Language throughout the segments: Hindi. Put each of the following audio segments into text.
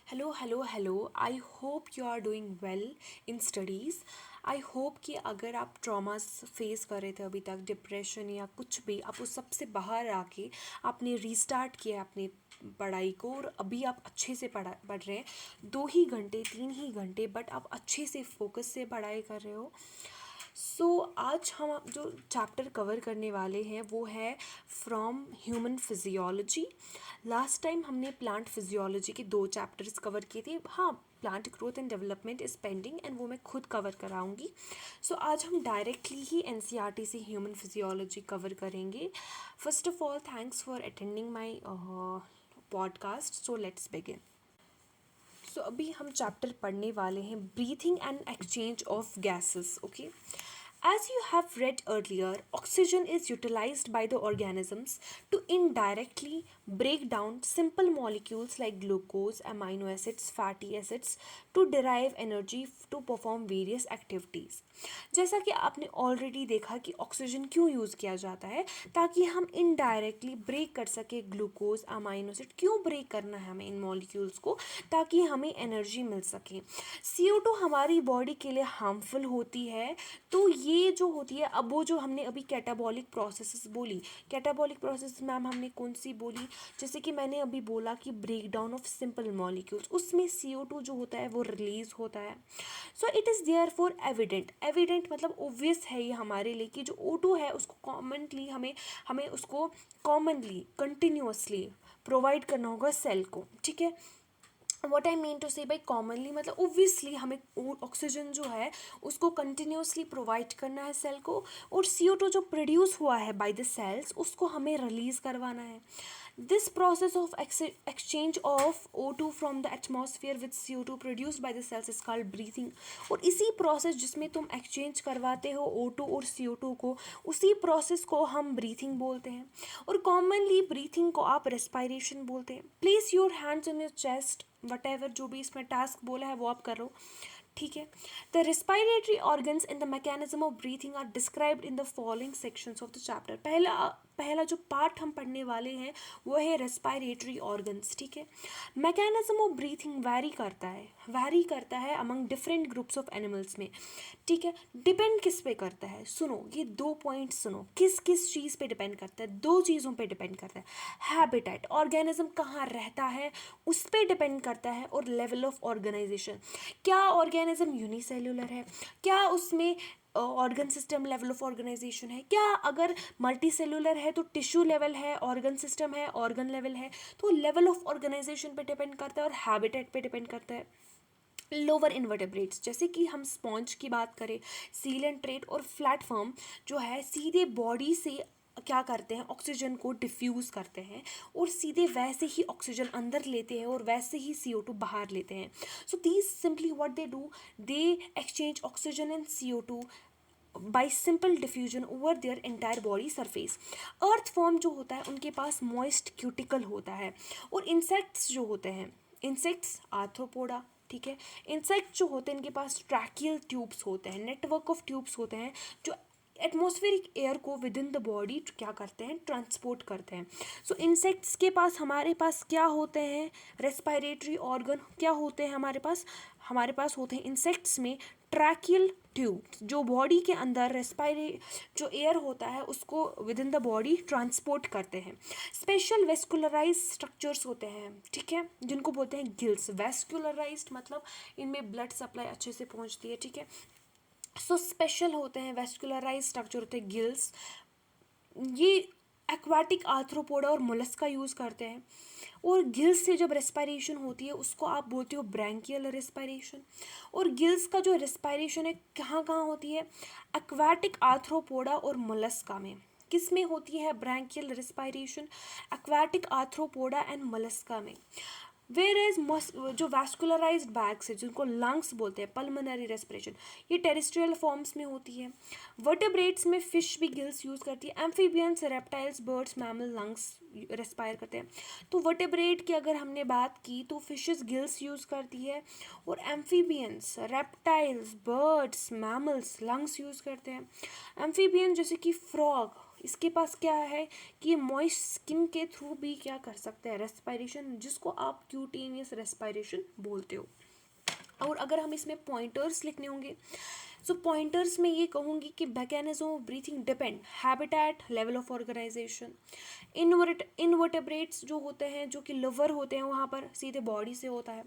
Hello hello hello, I hope you are doing well in studies. I hope कि अगर आप ट्रॉमास फेस कर रहे थे अभी तक, डिप्रेशन या कुछ भी, आप उस सब से बाहर आके आपने रीस्टार्ट किया अपने पढ़ाई को और अभी आप अच्छे से पढ़ रहे हैं। 2 ही घंटे 3 ही घंटे बट आप अच्छे से फोकस से पढ़ाई कर रहे हो। आज हम जो चैप्टर कवर करने वाले हैं वो है from human physiology. Last time हमने प्लांट फिजियोलॉजी के 2 चैप्टर्स कवर किए थे। हाँ, plant growth and development is pending and वो मैं खुद कवर कराऊंगी। आज हम डायरेक्टली ही एनसीईआरटी से ह्यूमन फिजियोलॉजी कवर करेंगे। First of all, thanks for attending my podcast. Let's begin. अभी हम चैप्टर पढ़ने वाले हैं breathing and exchange of gases. Okay, as you have read earlier, oxygen is utilized by the organisms to indirectly break down simple molecules like glucose, amino acids, fatty acids to derive energy to perform various activities. जैसा कि आपने ऑलरेडी देखा कि ऑक्सीजन क्यों यूज़ किया जाता है, ताकि हम इनडायरेक्टली ब्रेक कर सके ग्लूकोज, अमाइनो एसिड। क्यों ब्रेक करना है हमें इन मॉलिक्यूल्स को? ताकि हमें एनर्जी मिल सके। CO2 हमारी बॉडी के लिए हार्मफुल होती है। तो ये जो होती है, अब वो जो हमने अभी कैटाबॉलिक प्रोसेसेस बोली, कैटाबॉलिक प्रोसेस मैम हमने कौन सी बोली? जैसे कि मैंने अभी बोला कि break down of simple molecules, उसमें CO2 जो होता है वो रिलीज होता है। It is there for evident. Evident मतलब ओब्वियस है ये हमारे लिए कि जो O2 है उसको कॉमनली हमें हमें उसको कॉमनली कंटिन्यूअसली प्रोवाइड करना होगा सेल को। ठीक है, वॉट आई मीन टू से बाई कॉमनली मतलब ओब्वियसली हमें ऑक्सीजन जो है उसको कंटिन्यूसली प्रोवाइड करना है सेल को, और CO2 जो प्रोड्यूस हुआ है बाय द सेल्स उसको हमें रिलीज करवाना है। This process of exchange of O2 from the atmosphere with CO2 produced by the cells is called breathing. और इसी प्रोसेस जिसमें तुम एक्सचेंज करवाते हो O2 और CO2 को, उसी प्रोसेस को हम ब्रीथिंग बोलते हैं। और कॉमनली ब्रीथिंग को आप रेस्पायरेशन बोलते हैं। Place your hands on your chest, what ever जो भी इसमें टास्क बोला है वो आप करो। ठीक है, the respiratory organs in the mechanism of breathing are described in the following sections of the chapter. पहला जो पार्ट हम पढ़ने वाले हैं वो है रेस्पायरेटरी ऑर्गन्स। ठीक है, मैकेनिज्म ऑफ ब्रीथिंग वैरी करता है among different groups of animals में। ठीक है, डिपेंड किस पे करता है? सुनो, ये 2 पॉइंट सुनो, किस किस चीज़ पे डिपेंड करता है? 2 चीज़ों पे डिपेंड करता है। हैबिटेट, ऑर्गेनिज्म कहाँ रहता है उस पर डिपेंड करता है, और लेवल ऑफ ऑर्गेनाइजेशन, क्या ऑर्गेनिज्म यूनिसेल्युलर है, क्या उसमें organ system level of organisation है, क्या अगर मल्टी सेलुलर है तो टिश्यू लेवल है, ऑर्गन सिस्टम है, ऑर्गन लेवल है। तो लेवल ऑफ ऑर्गेनाइजेशन पे डिपेंड करता है और हैबिटेट पे डिपेंड करता है। लोअर इन्वर्टेब्रेट्स, जैसे कि हम स्पॉन्ज की बात करें, सीलेंट्रेट और प्लेटफॉर्म जो है सीधे बॉडी से क्या करते हैं, ऑक्सीजन को डिफ्यूज़ करते हैं और सीधे वैसे ही ऑक्सीजन अंदर लेते हैं और वैसे ही CO2 बाहर लेते हैं। These simply what they do, they exchange oxygen and CO2 by simple diffusion over their entire body surface. Earth form जो होता है उनके पास मॉइस्ट क्यूटिकल होता है। और इंसेक्ट्स जो होते हैं, इंसेक्ट्स आर्थ्रोपोडा, ठीक है, इंसेक्ट जो होते हैं इनके पास ट्रैकियल ट्यूब्स होते हैं, नेटवर्क ऑफ ट्यूब्स होते हैं जो एटमॉस्फेरिक एयर को विद इन द बॉडी क्या करते हैं, ट्रांसपोर्ट करते हैं। इंसेक्ट्स के पास हमारे पास क्या होते हैं, रेस्पायरेटरी ऑर्गन क्या होते हैं हमारे पास होते हैं इंसेक्ट्स में ट्रैकियल ट्यूब, जो बॉडी के अंदर जो एयर होता है उसको with in the body transport करते हैं। स्पेशल वेस्कुलराइज स्ट्रक्चर्स होते हैं, ठीक है, जिनको बोलते हैं गिल्स। वेस्कुलराइज्ड मतलब इनमें ब्लड सप्लाई अच्छे से पहुंचती है। ठीक है, स्पेशल होते हैं, वेस्कुलराइज स्ट्रक्चर होते हैं गिल्स। ये एक्वाटिक आर्थ्रोपोडा और मोलस्का यूज़ करते हैं। और गिल्स से जब रेस्पायरेशन होती है उसको आप बोलते हो ब्रैंकियल रेस्पायरेशन। और गिल्स का जो रेस्पायरेशन है कहाँ कहाँ होती है, एक्वाटिक आर्थ्रोपोडा और मोलस्का में। किस में होती है branchial respiration? Aquatic arthropoda and Mollusca में। वेयर एज जो वैस्कुलराइज्ड बैग्स है जिनको लंग्स बोलते हैं, पल्मोनरी रेस्पिरेशन, ये टेरेस्ट्रियल फॉर्म्स में होती है। वर्टेब्रेट्स में फिश भी गिल्स यूज़ करती है। Amphibians, reptiles, birds, mammal lungs respire करते हैं। तो वर्टेब्रेट की अगर हमने बात की तो फिशेस गिल्स यूज़ करती है, और amphibians, reptiles, birds, mammals lungs use करते हैं। एम्फीबियंस जैसे कि फ्रॉग, इसके पास क्या है कि ये मॉइस्ट स्किन के थ्रू भी क्या कर सकते हैं, रेस्पिरेशन, जिसको आप क्यूटेनियस रेस्पिरेशन बोलते हो। और अगर हम इसमें पॉइंटर्स लिखने होंगे, सो पॉइंटर्स में ये कहूँगी कि mechanism of breathing depend, habitat, level of organisation, invertebrates जो होते हैं, जो कि लिवर होते हैं, वहाँ पर सीधे बॉडी से होता है।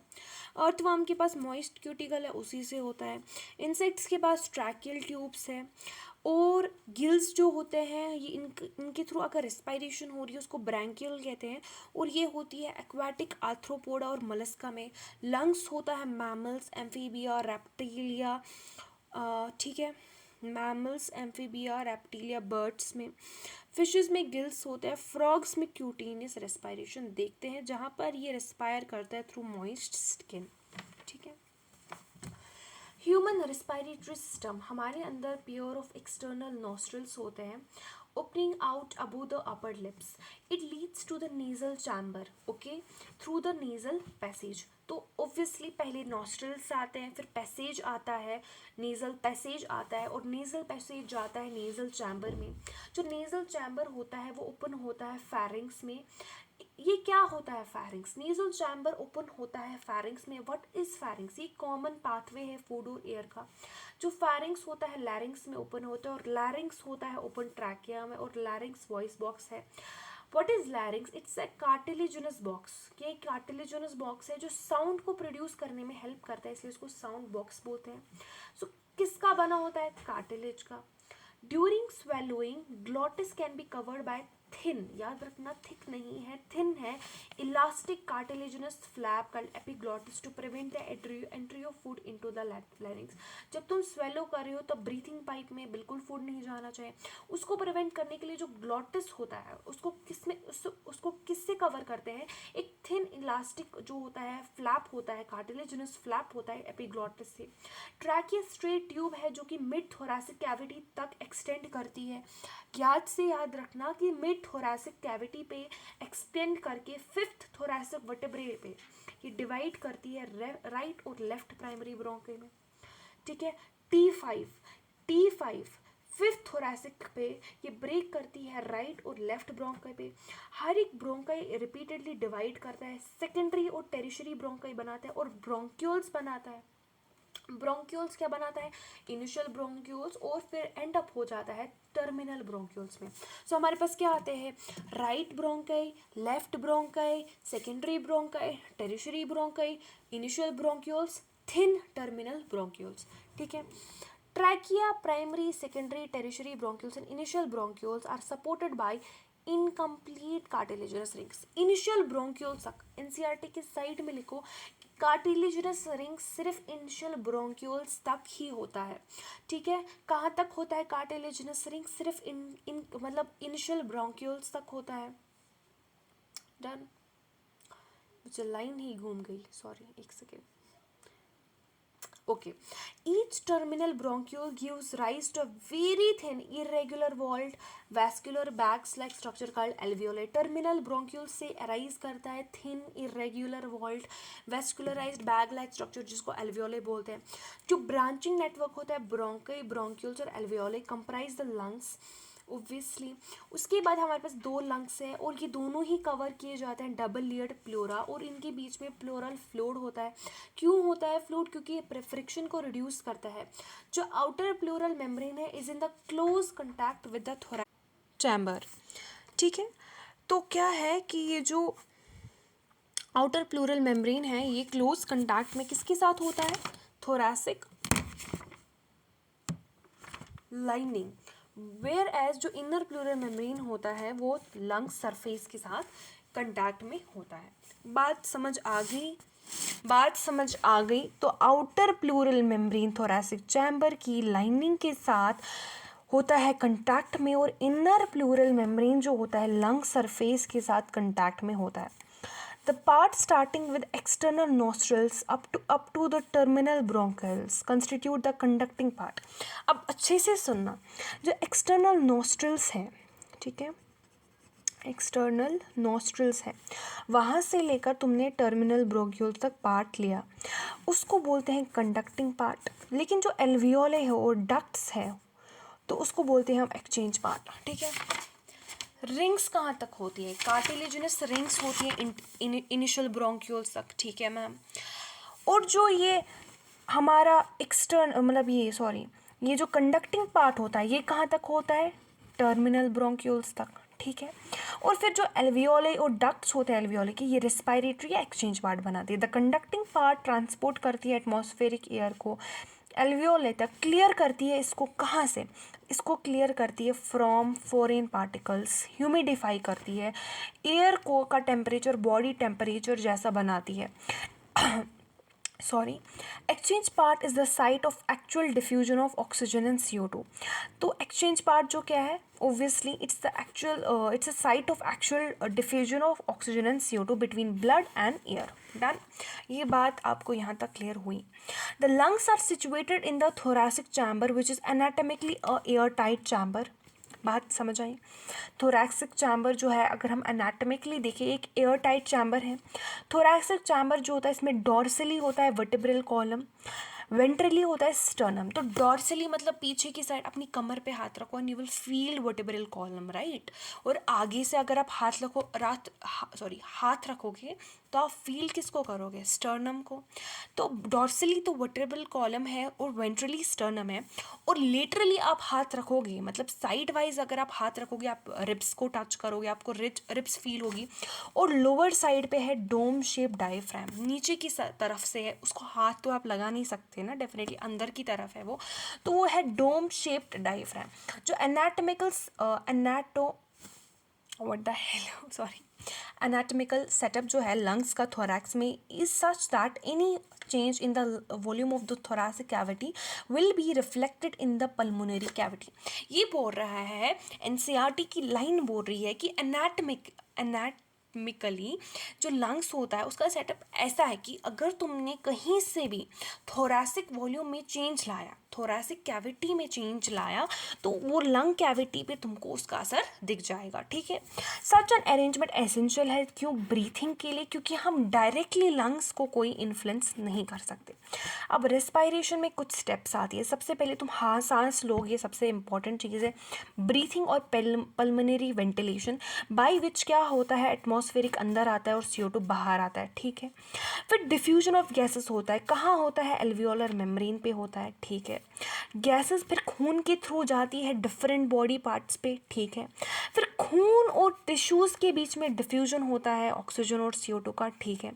अर्थवर्म के पास मॉइस्ट क्यूटिकल है, उसी से होता है। इंसेक्ट्स के पास ट्रैकियल ट्यूब्स है। और गिल्स जो होते हैं, ये इनके थ्रू अगर रेस्पिरेशन हो रही है उसको ब्रैंकियल कहते हैं, और ये होती है एक्वाटिक आर्थ्रोपोडा और मलस्का में। लंग्स होता है मैमल्स, एम्फीबिया, रेप्टिलिया, ठीक है, मैमल्स, एम्फीबिया, रेप्टिलिया, बर्ड्स में। फिशेस में गिल्स होते हैं। फ्रॉग्स में क्यूटेनियस रेस्पिरेशन देखते हैं, जहाँ पर ये रेस्पायर करता है थ्रू मॉइस्ट स्किन, ठीक है। ह्यूमन रेस्पिरेटरी सिस्टम, हमारे अंदर पेयर ऑफ एक्सटर्नल नॉस्ट्रल्स होते हैं, opening out above the upper lips, it leads to the nasal chamber, okay, through the nasal passage. तो ऑब्वियसली पहले नॉस्ट्रल्स आते हैं, फिर पैसेज आता है, नेजल पैसेज आता है, और नेजल पैसेज जाता है नेजल चैम्बर में। जो नेजल चैम्बर होता है वो ओपन होता है फैरिंग्स में। ये क्या होता है फैरिंग्स, नेजल चैम्बर ओपन होता है फैरिंग्स में। व्हाट इज फैरिंग्स, ये कॉमन पाथवे है फूड और एयर का। जो फैरिंग्स होता है लैरिंग्स में ओपन होता है, और लैरिंग्स होता है ओपन ट्रैकिया में, और लैरिंग्स वॉइस बॉक्स है। What is लैरिंग्स, it's a cartilaginous box, ये कार्टिलेजिनस बॉक्स है जो साउंड को प्रोड्यूस करने में हेल्प करता है, इसलिए इसको साउंड बॉक्स बोलते हैं। सो किसका बना होता है, कार्टिलेज का। During swallowing glottis can be covered by thin, याद रखना थिक नहीं है, थिन है, elastic cartilaginous flap called epiglottis to prevent the entry of food into the larynx. जब तुम स्वेलो कर रहे हो तब ब्रीथिंग पाइप में बिल्कुल फूड नहीं जाना चाहिए। उसको प्रिवेंट करने के लिए जो ग्लॉटिस होता है उसको किससे कवर करते हैं, एक थिन इलास्टिक जो होता है फ्लैप होता है, कार्टिलेजिनस फ्लैप होता है एपिग्लॉटिस से। ट्रैकिया स्ट्रेट ट्यूब है जो कि मिड थोरैसिक कैविटी तक एक्सटेंड करती है। याद रखना कि मिड थोरैसिक कैविटी पे एक्सटेंड करके फिफ्थ थोरैसिक वर्टेब्रे पे ये डिवाइड करती है राइट और लेफ्ट प्राइमरी ब्रोंकाई में, ठीक है। T5 फिफ्थ थोरैसिक पे ये ब्रेक करती है राइट और लेफ्ट ब्रोंकाई पे। हर एक ब्रोंकाई रिपीटेडली डिवाइड करता है, सेकेंडरी और टेरिशरी ब्रोंकाई बनाता है, और ब्रोंक्यूल्स बनाता है। ब्रोंक्यूल्स क्या बनाता है, इनिशियल ब्रोंक्यूल्स, और फिर एंड अप हो जाता है टर्मिनल ब्रोंक्यूल्स में। सो हमारे पास क्या आते हैं, right bronchi, left bronchi, secondary bronchi, tertiary bronchi, initial bronchioles, thin terminal bronchioles, ठीक है। Trachea, primary, secondary, tertiary bronchioles and initial bronchioles are supported by incomplete cartilaginous rings. Initial bronchioles तक एनसीईआरटी के साइड में लिखो, कार्टिलेजिनस रिंग सिर्फ इनिशियल ब्रोंक्यूल्स तक ही होता है, ठीक है। कहाँ तक होता है कार्टिलेजिनस रिंग, सिर्फ इन मतलब इनिशियल ब्रोंक्यूल्स तक होता है। डन, मुझे लाइन ही घूम गई, सॉरी, एक second. Okay, each terminal bronchiole gives rise to a very thin, irregular walled vascular bags-like structure called alveoli. Terminal bronchiole से arise करता है thin, irregular walled, vascularized bag-like structure जिसको alveoli बोलते हैं। जो branching network होता है bronchi, bronchioles और alveoli comprise the lungs. Obviously उसके बाद हमारे पास दो लंग्स है, और ये दोनों ही कवर किए जाते हैं डबल लेयर्ड प्लोरा, और इनके बीच में प्लोरल फ्लूइड होता है। क्यों होता है फ्लूइड, क्योंकि ये फ्रिक्शन को रिड्यूस करता है। जो आउटर प्लोरल मेम्ब्रेन है is in the close contact with the thoracic chamber, ठीक है। तो क्या है कि ये जो आउटर प्लोरल मेम्ब्रेन है ये क्लोज कंटैक्ट में किसके साथ होता है, थोरैसिक लाइनिंग, वेयर एज जो इनर प्लूरल मेम्ब्रेन होता है वो लंग सरफेस के साथ कंटैक्ट में होता है। बात समझ आ गई। तो outer pleural membrane thoracic chamber की लाइनिंग के साथ होता है कंटैक्ट में, और इनर प्लूरल मेम्ब्रेन जो होता है लंग सरफेस के साथ कंटैक्ट में होता है। The part starting with external nostrils up to the terminal bronchioles constitute the conducting part. अब अच्छे से सुनना, जो external nostrils हैं, ठीक है, एक्सटर्नल नॉस्ट्रल्स है, वहाँ से लेकर तुमने टर्मिनल ब्रोंक्यूल तक पार्ट लिया, उसको बोलते हैं कंडक्टिंग पार्ट। लेकिन जो एल्वियोले है और डक्ट्स है तो उसको बोलते हैं हम एक्सचेंज पार्ट, ठीक है। रिंग्स कहाँ तक होती है? कार्टिलेजिनस रिंग्स होती है इनिशियल ब्रोंक्यूल्स तक, ठीक है मैम। और जो ये हमारा मतलब ये जो कंडक्टिंग पार्ट होता है ये कहाँ तक होता है? टर्मिनल ब्रोंक्यूल्स तक, ठीक है। और फिर जो एल्वियोले और डक्ट्स होते हैं एल्वियोले के, ये रेस्पिरेटरी एक्सचेंज पार्ट बनाती है। द कंडक्टिंग पार्ट ट्रांसपोर्ट करती है एटमॉस्फेरिक एयर को एल्वियोले तक, क्लियर करती है इसको कहाँ से? इसको क्लियर करती है फ्रॉम फॉरेन पार्टिकल्स, ह्यूमिडिफाई करती है, एयर को का टेम्परेचर बॉडी टेम्परेचर जैसा बनाती है। Exchange part is the site of actual diffusion of oxygen and CO2। तो एक्सचेंज पार्ट जो क्या है, obviously it's a site of actual diffusion of oxygen and CO2 between blood and air. Done, ये बात आपको यहाँ तक क्लियर हुई। The lungs are situated in the thoracic chamber which is anatomically a air tight chamber. बात समझ आई? थोरैक्सिक चैम्बर जो है, अगर हम एनाटॉमिकली देखें, एक एयर टाइट चैम्बर है। थोरैक्सिक चैम्बर जो होता है इसमें डॉर्सली होता है वर्टिब्रल कॉलम, वेंट्रली होता है स्टर्नम। तो डॉर्सली मतलब पीछे की साइड, अपनी कमर पे हाथ रखो and you will feel vertebral column, right. और आगे से अगर आप हाथ रखोगे तो आप फील किसको करोगे? स्टर्नम को। तो डॉर्सली तो वर्टिब्रल कॉलम है और वेंट्रली स्टर्नम है। और लेटरली आप हाथ रखोगे, मतलब साइड वाइज अगर आप हाथ रखोगे, आप रिब्स को टच करोगे, आपको रिब्स फील होगी। और लोअर साइड पे है डोम शेप डायफ्राम, नीचे की तरफ से है, उसको हाथ तो आप लगा नहीं सकते ना, डेफिनेटली अंदर की तरफ है वो, तो वो है डोम शेप्ड डायफ्राम। जो एनाटॉमिकल सेटअप जो है लंग्स का थोरैक्स में is such that any change in the volume of the thoracic cavity will be reflected in the pulmonary cavity। ये बोल रहा है, NCERT की लाइन बोल रही है कि एनाटमिकली जो लंग्स होता है उसका सेटअप ऐसा है कि अगर तुमने कहीं से भी थोरैसिक वॉल्यूम में चेंज लाया, थोरैसिक कैविटी में चेंज लाया, तो वो लंग कैविटी पे तुमको उसका असर दिख जाएगा, ठीक है। सच एन अरेंजमेंट एसेंशियल है, क्यों? ब्रीथिंग के लिए, क्योंकि हम डायरेक्टली लंग्स को कोई इन्फ्लुएंस नहीं कर सकते। अब रेस्पिरेशन में कुछ स्टेप्स आती है। सबसे पहले तुम सांस लोगे, सबसे इंपॉर्टेंट चीज़ है ब्रीथिंग और पल्मोनरी वेंटिलेशन, बाय विच क्या होता है, एटमॉस्फेरिक अंदर आता है और CO2 बाहर आता है, ठीक है। फिर डिफ्यूजन ऑफ गैसेस होता है, कहाँ होता है? एल्वियोलर मेम्ब्रेन पे होता है, ठीक है। गैसेस फिर खून के थ्रू जाती है डिफरेंट बॉडी पार्ट्स पे, ठीक है। फिर खून और टिश्यूज़ के बीच में डिफ्यूजन होता है ऑक्सीजन और CO2 का, ठीक है।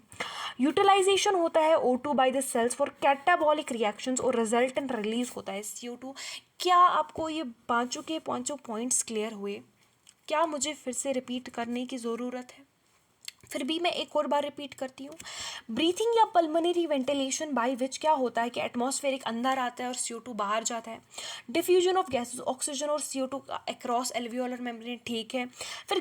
यूटिलाइजेशन होता है O2 by the cells for catabolic reactions और रिजल्टेंट रिलीज होता है CO2। क्या आपको ये पांचों के पांचों पॉइंट्स क्लियर हुए? क्या मुझे फिर से रिपीट करने की ज़रूरत है? फिर भी मैं एक और बार रिपीट करती हूँ। ब्रीथिंग या पल्मोनरी वेंटिलेशन बाय विच क्या होता है कि एटमॉस्फेरिक अंदर आता है और CO2 बाहर जाता है। डिफ्यूजन ऑफ गैसेस, ऑक्सीजन और CO2 अक्रॉस एल्वियोलर मेम्ब्रेन, ठीक है। फिर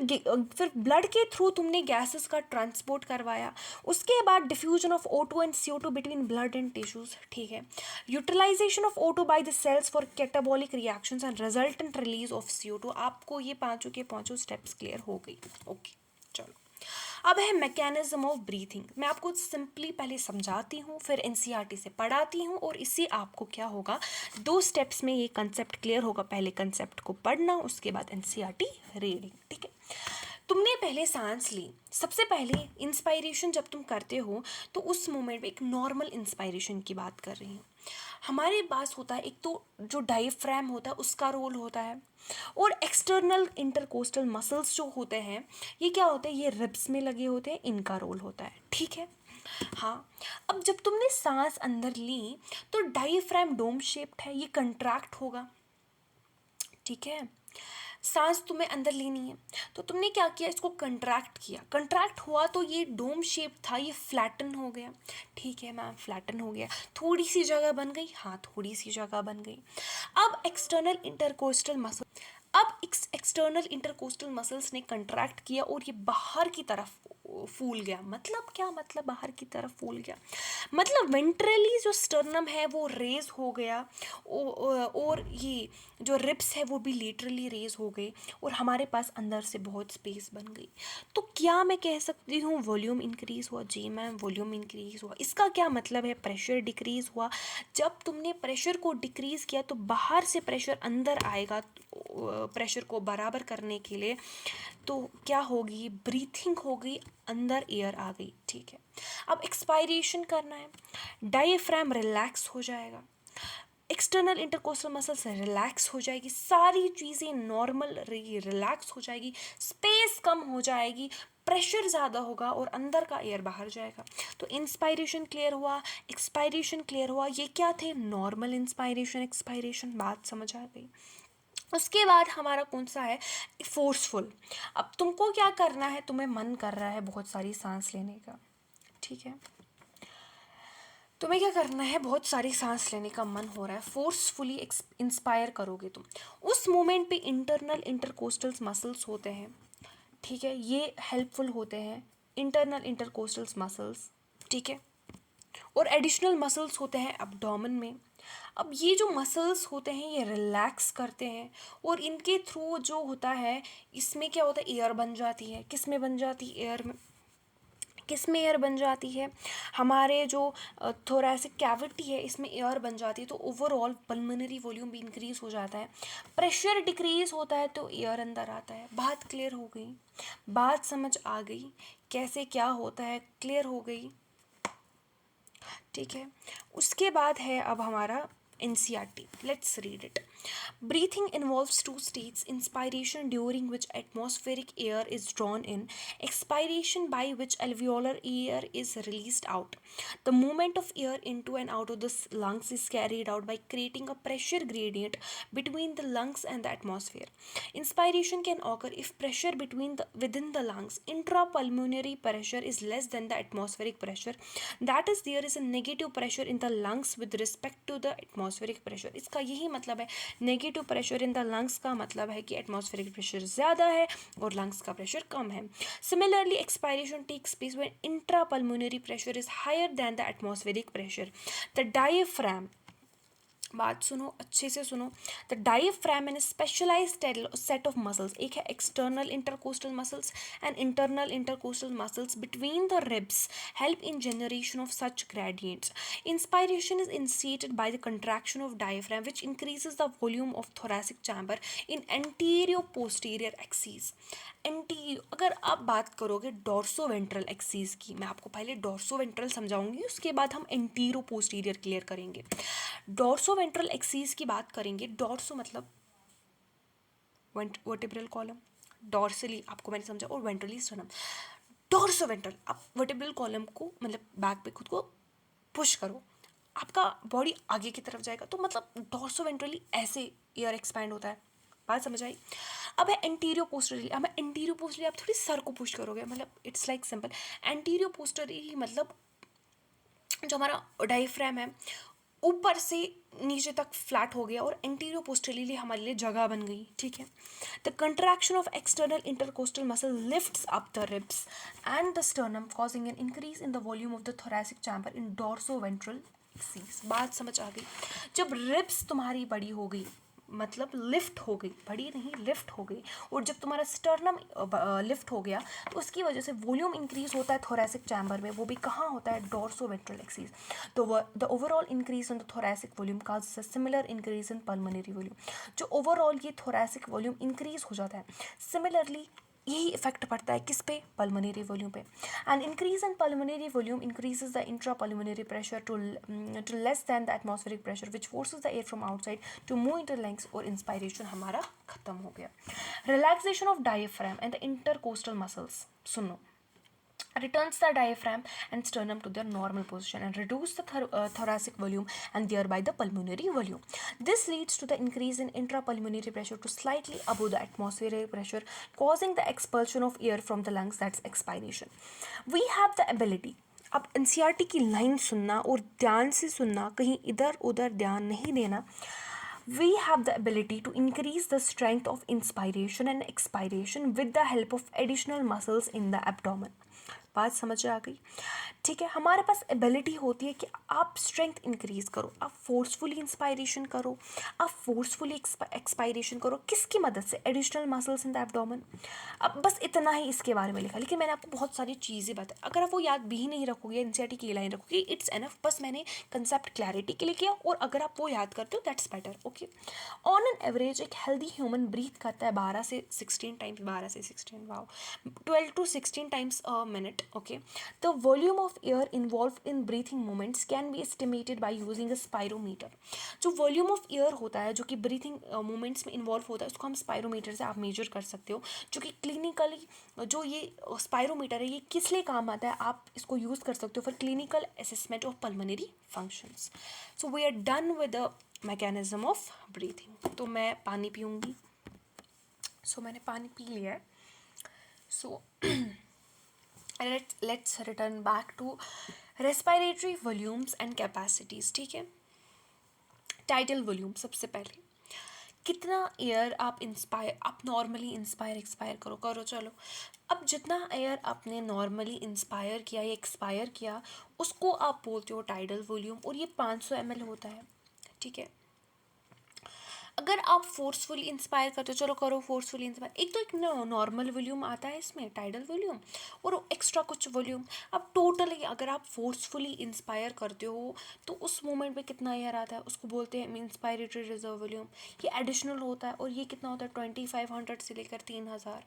ब्लड के थ्रू तुमने गैसेस का ट्रांसपोर्ट करवाया, उसके बाद diffusion of O2 and CO2 between blood and tissues, ठीक है। Utilisation of O2 by the cells for catabolic reactions and resultant release of CO2। आपको ये पांचों के पांचों स्टेप्स क्लियर हो गई, ओके। चलो, अब है मैकेनिज्म ऑफ ब्रीथिंग। मैं आपको सिंपली पहले समझाती हूँ, फिर NCERT से पढ़ाती हूँ, और इससे आपको क्या होगा, 2 स्टेप्स में ये कंसेप्ट क्लियर होगा। पहले कंसेप्ट को पढ़ना, उसके बाद NCERT रीडिंग, ठीक है। तुमने पहले सांस ली, सबसे पहले इंस्पायरेशन जब तुम करते हो तो उस मोमेंट में एक नॉर्मल इंस्पायरेशन की बात कर रही हूँ। हमारे पास होता है एक तो जो डायफ्राम होता है उसका रोल होता है, और एक्सटर्नल इंटरकोस्टल मसल्स जो होते हैं ये क्या होते हैं, ये रिब्स में लगे होते हैं, इनका रोल होता है, ठीक है। हाँ, अब जब तुमने सांस अंदर ली तो डायफ्राम डोम शेप्ड है, ये कंट्रैक्ट होगा, ठीक है। सांस तुम्हें अंदर लेनी है तो तुमने क्या किया, इसको कंट्रैक्ट किया, कंट्रैक्ट हुआ तो ये डोम शेप था, ये फ्लैटन हो गया, ठीक है मैम, फ्लैटन हो गया। थोड़ी सी जगह बन गई, हाँ थोड़ी सी जगह बन गई। अब एक्सटर्नल इंटरकोस्टल मसल्स ने कंट्रैक्ट किया और ये बाहर की तरफ फूल गया। मतलब क्या मतलब बाहर की तरफ फूल गया, मतलब वेंट्रली जो स्टर्नम है वो रेज हो गया, और ये जो रिब्स है वो भी लेटरली रेज हो गए, और हमारे पास अंदर से बहुत स्पेस बन गई। तो क्या मैं कह सकती हूँ वॉल्यूम इंक्रीज हुआ? जी मैम, वॉल्यूम इंक्रीज हुआ। इसका क्या मतलब है? प्रेशर डिक्रीज हुआ। जब तुमने प्रेशर को डिक्रीज किया तो बाहर से प्रेशर अंदर आएगा, प्रेशर को बराबर करने के लिए, तो क्या होगी, ब्रीथिंग होगी, अंदर एयर आ गई, ठीक है। अब एक्सपायरेशन करना है, डायफ्राम रिलैक्स हो जाएगा, एक्सटर्नल इंटरकोस्टल मसल से रिलैक्स हो जाएगी, सारी चीज़ें नॉर्मल रहेगी, रिलैक्स हो जाएगी, स्पेस कम हो जाएगी, प्रेशर ज़्यादा होगा और अंदर का एयर बाहर जाएगा। तो इंस्पायरेशन क्लियर हुआ, एक्सपायरेशन क्लियर हुआ, ये क्या थे, नॉर्मल इंस्पायरेशन एक्सपायरेशन, बात समझ आ गई। उसके बाद हमारा कौन सा है, फोर्सफुल। अब तुमको क्या करना है, तुम्हें मन कर रहा है बहुत सारी सांस लेने का, ठीक है, तुम्हें क्या करना है, बहुत सारी सांस लेने का मन हो रहा है, फोर्सफुली इंस्पायर करोगे तुम। उस मोमेंट पे इंटरनल इंटरकोस्टल मसल्स होते हैं, ठीक है, ये हेल्पफुल होते हैं, इंटरनल इंटरकोस्टल मसल्स, ठीक है, और एडिशनल मसल्स होते हैं एब्डोमेन में। अब ये जो मसल्स होते हैं ये रिलैक्स करते हैं और इनके थ्रू जो होता है, इसमें क्या होता है, एयर बन जाती है, किस में बन जाती है, एयर में, किस में एयर बन जाती है, हमारे जो थोरैसिक कैविटी है इसमें एयर बन जाती है, तो ओवरऑल पल्मोनरी वॉल्यूम भी इंक्रीज हो जाता है, प्रेशर डिक्रीज होता है तो एयर अंदर आता है। बात क्लियर हो गई, बात समझ आ गई, कैसे क्या होता है, क्लियर हो गई, ठीक है। उसके बाद है अब हमारा NCERT, let's read it. Breathing involves two states: inspiration, during which atmospheric air is drawn in; expiration, by which alveolar air is released out. The movement of air into and out of the lungs is carried out by creating a pressure gradient between the lungs and the atmosphere. Inspiration can occur if pressure within the lungs, intrapulmonary pressure, is less than the atmospheric pressure. That is, there is a negative pressure in the lungs with respect to the atmospheric pressure. इसका यही मतलब है, negative pressure in the lungs का मतलब है कि एटमॉस्फेरिक प्रेशर ज़्यादा है और लंग्स का प्रेशर कम है। Similarly expiration takes place when intrapulmonary pressure is higher than the atmospheric pressure. The diaphragm, बात सुनो, अच्छे से सुनो, the diaphragm and specialised set of muscles, एक है external intercostal muscles and internal intercostal muscles between the ribs help in generation of such gradients. Inspiration is initiated by the contraction of diaphragm, which increases the volume of thoracic chamber in anterior posterior axis. एंटीरियो, अगर आप बात करोगे डॉर्सो वेंट्रल एक्सीस की, मैं आपको पहले डॉर्सो वेंट्रल समझाऊंगी, उसके बाद हम एंटीरो पोस्टीरियर क्लियर करेंगे। डॉर्सो वेंट्रल एक्सीस की बात करेंगे, डॉर्सो मतलब वर्टिब्रल कॉलम, डॉर्सली आपको मैंने समझा, और वेंट्रली स्टर्नम। डॉर्सो वेंट्रल, आप वर्टिब्रल कॉलम को मतलब बैक पे खुद को पुश करो, आपका बॉडी आगे की तरफ जाएगा, तो मतलब डॉर्सो वेंट्रली ऐसे एयर एक्सपैंड होता है, बात समझ आई। अब है एंटीरियो पोस्टरली, अब एंटीरियो पोस्टरली आप थोड़ी सर को पुश करोगे, मतलब इट्स लाइक सिंपल। एंटीरियो पोस्टरली मतलब जो हमारा डायफ्राम है ऊपर से नीचे तक फ्लैट हो गया और एंटीरियो पोस्टरली हमारे लिए जगह बन गई, ठीक है। The contraction of external intercostal muscle lifts up the ribs and the sternum, causing an increase in the volume of the thoracic chamber in dorso ventral axis. बात समझ आ गई, जब रिब्स तुम्हारी बड़ी हो गई, मतलब लिफ्ट हो गई, बड़ी नहीं लिफ्ट हो गई, और जब तुम्हारा स्टर्नम लिफ्ट हो गया तो उसकी वजह से वॉल्यूम इंक्रीज होता है थोरैसिक चैम्बर में, वो भी कहाँ होता है, डॉर्सो वेंट्रल एक्सिस। तो the overall increase in the thoracic volume causes a similar increase in pulmonary volume. जो ओवरऑल ये थोरैसिक वॉल्यूम इंक्रीज हो जाता है, सिमिलरली यही इफेक्ट पड़ता है किस पे, पल्मोनरी वॉल्यूम पे। And increase in pulmonary volume increases the intrapulmonary pressure to less than the atmospheric pressure which forces the air from outside to move into lungs, और इंस्पायरेशन हमारा खत्म हो गया। Relaxation of diaphragm and the intercostal muscles, सुनो, returns the diaphragm and sternum to their normal position and reduce the thoracic volume and thereby the pulmonary volume. This leads to the increase in intrapulmonary pressure to slightly above the atmospheric pressure, causing the expulsion of air from the lungs, that's expiration. We have the ability, अब NCERT की लाइन सुनना और ध्यान से सुनना, कहीं इधर उधर ध्यान नहीं देना। We have the ability to increase the strength of inspiration and expiration with the help of additional muscles in the abdomen. बात समझ आ गई? ठीक है, हमारे पास एबिलिटी होती है कि आप स्ट्रेंथ इंक्रीज करो, आप फोर्सफुली इंस्पायरेशन करो, आप फोर्सफुली एक्सपायरेशन करो। किसकी मदद से? Additional muscles in the abdomen. अब बस इतना ही इसके बारे में लिखा, लेकिन मैंने आपको बहुत सारी चीज़ें बताई। अगर आप वो याद भी नहीं रखोगे, एनसीईआरटी की लाइन रखोगे, इट्स एनफ। बस मैंने कंसेप्ट क्लैरिटी के लिए किया, और अगर आप वो याद करते हो that's better. Okay, on an average एक हेल्दी ह्यूमन ब्रीथ करता है 12 से 16 टाइम्स, 12 से 16, wow, 12 to 16 times a minute. Okay, the volume of air involved in breathing movements can be estimated by using a spirometer. जो वॉल्यूम ऑफ एयर होता है जो कि ब्रीथिंग मूवमेंट्स में इन्वॉल्व होता है, उसको हम स्पायरोमीटर से आप मेजर कर सकते हो, जो कि क्लिनिकली जो ये स्पायरोमीटर है ये किस लिए काम आता है, आप इसको यूज़ कर सकते हो for clinical assessment of pulmonary functions. So we are done with the mechanism of breathing. तो मैं पानी पीऊँगी। सो मैंने पानी पी लिया है। सो let's return back to respiratory volumes and capacities. ठीक है, टाइटल वॉल्यूम। सबसे पहले कितना एयर आप नॉर्मली इंस्पायर एक्सपायर करो। चलो, अब जितना एयर आपने नॉर्मली इंस्पायर किया या एक्सपायर किया उसको आप बोलते हो टाइडल वॉल्यूम, और ये 500 ml होता है। ठीक है, अगर आप फोर्सफुली इंस्पायर करते हो, चलो करो फोर्सफुली इंस्पायर, एक तो एक नॉर्मल वॉल्यूम आता है इसमें, टाइडल वॉल्यूम, और एक्स्ट्रा कुछ वॉल्यूम। अब टोटली अगर आप फोर्सफुली इंस्पायर करते हो तो उस मोमेंट पे कितना एयर आता है, उसको बोलते हैं इंस्पायरेटरी रिजर्व वॉल्यूम। ये एडिशनल होता है, और ये कितना होता है 2500 से लेकर 3000।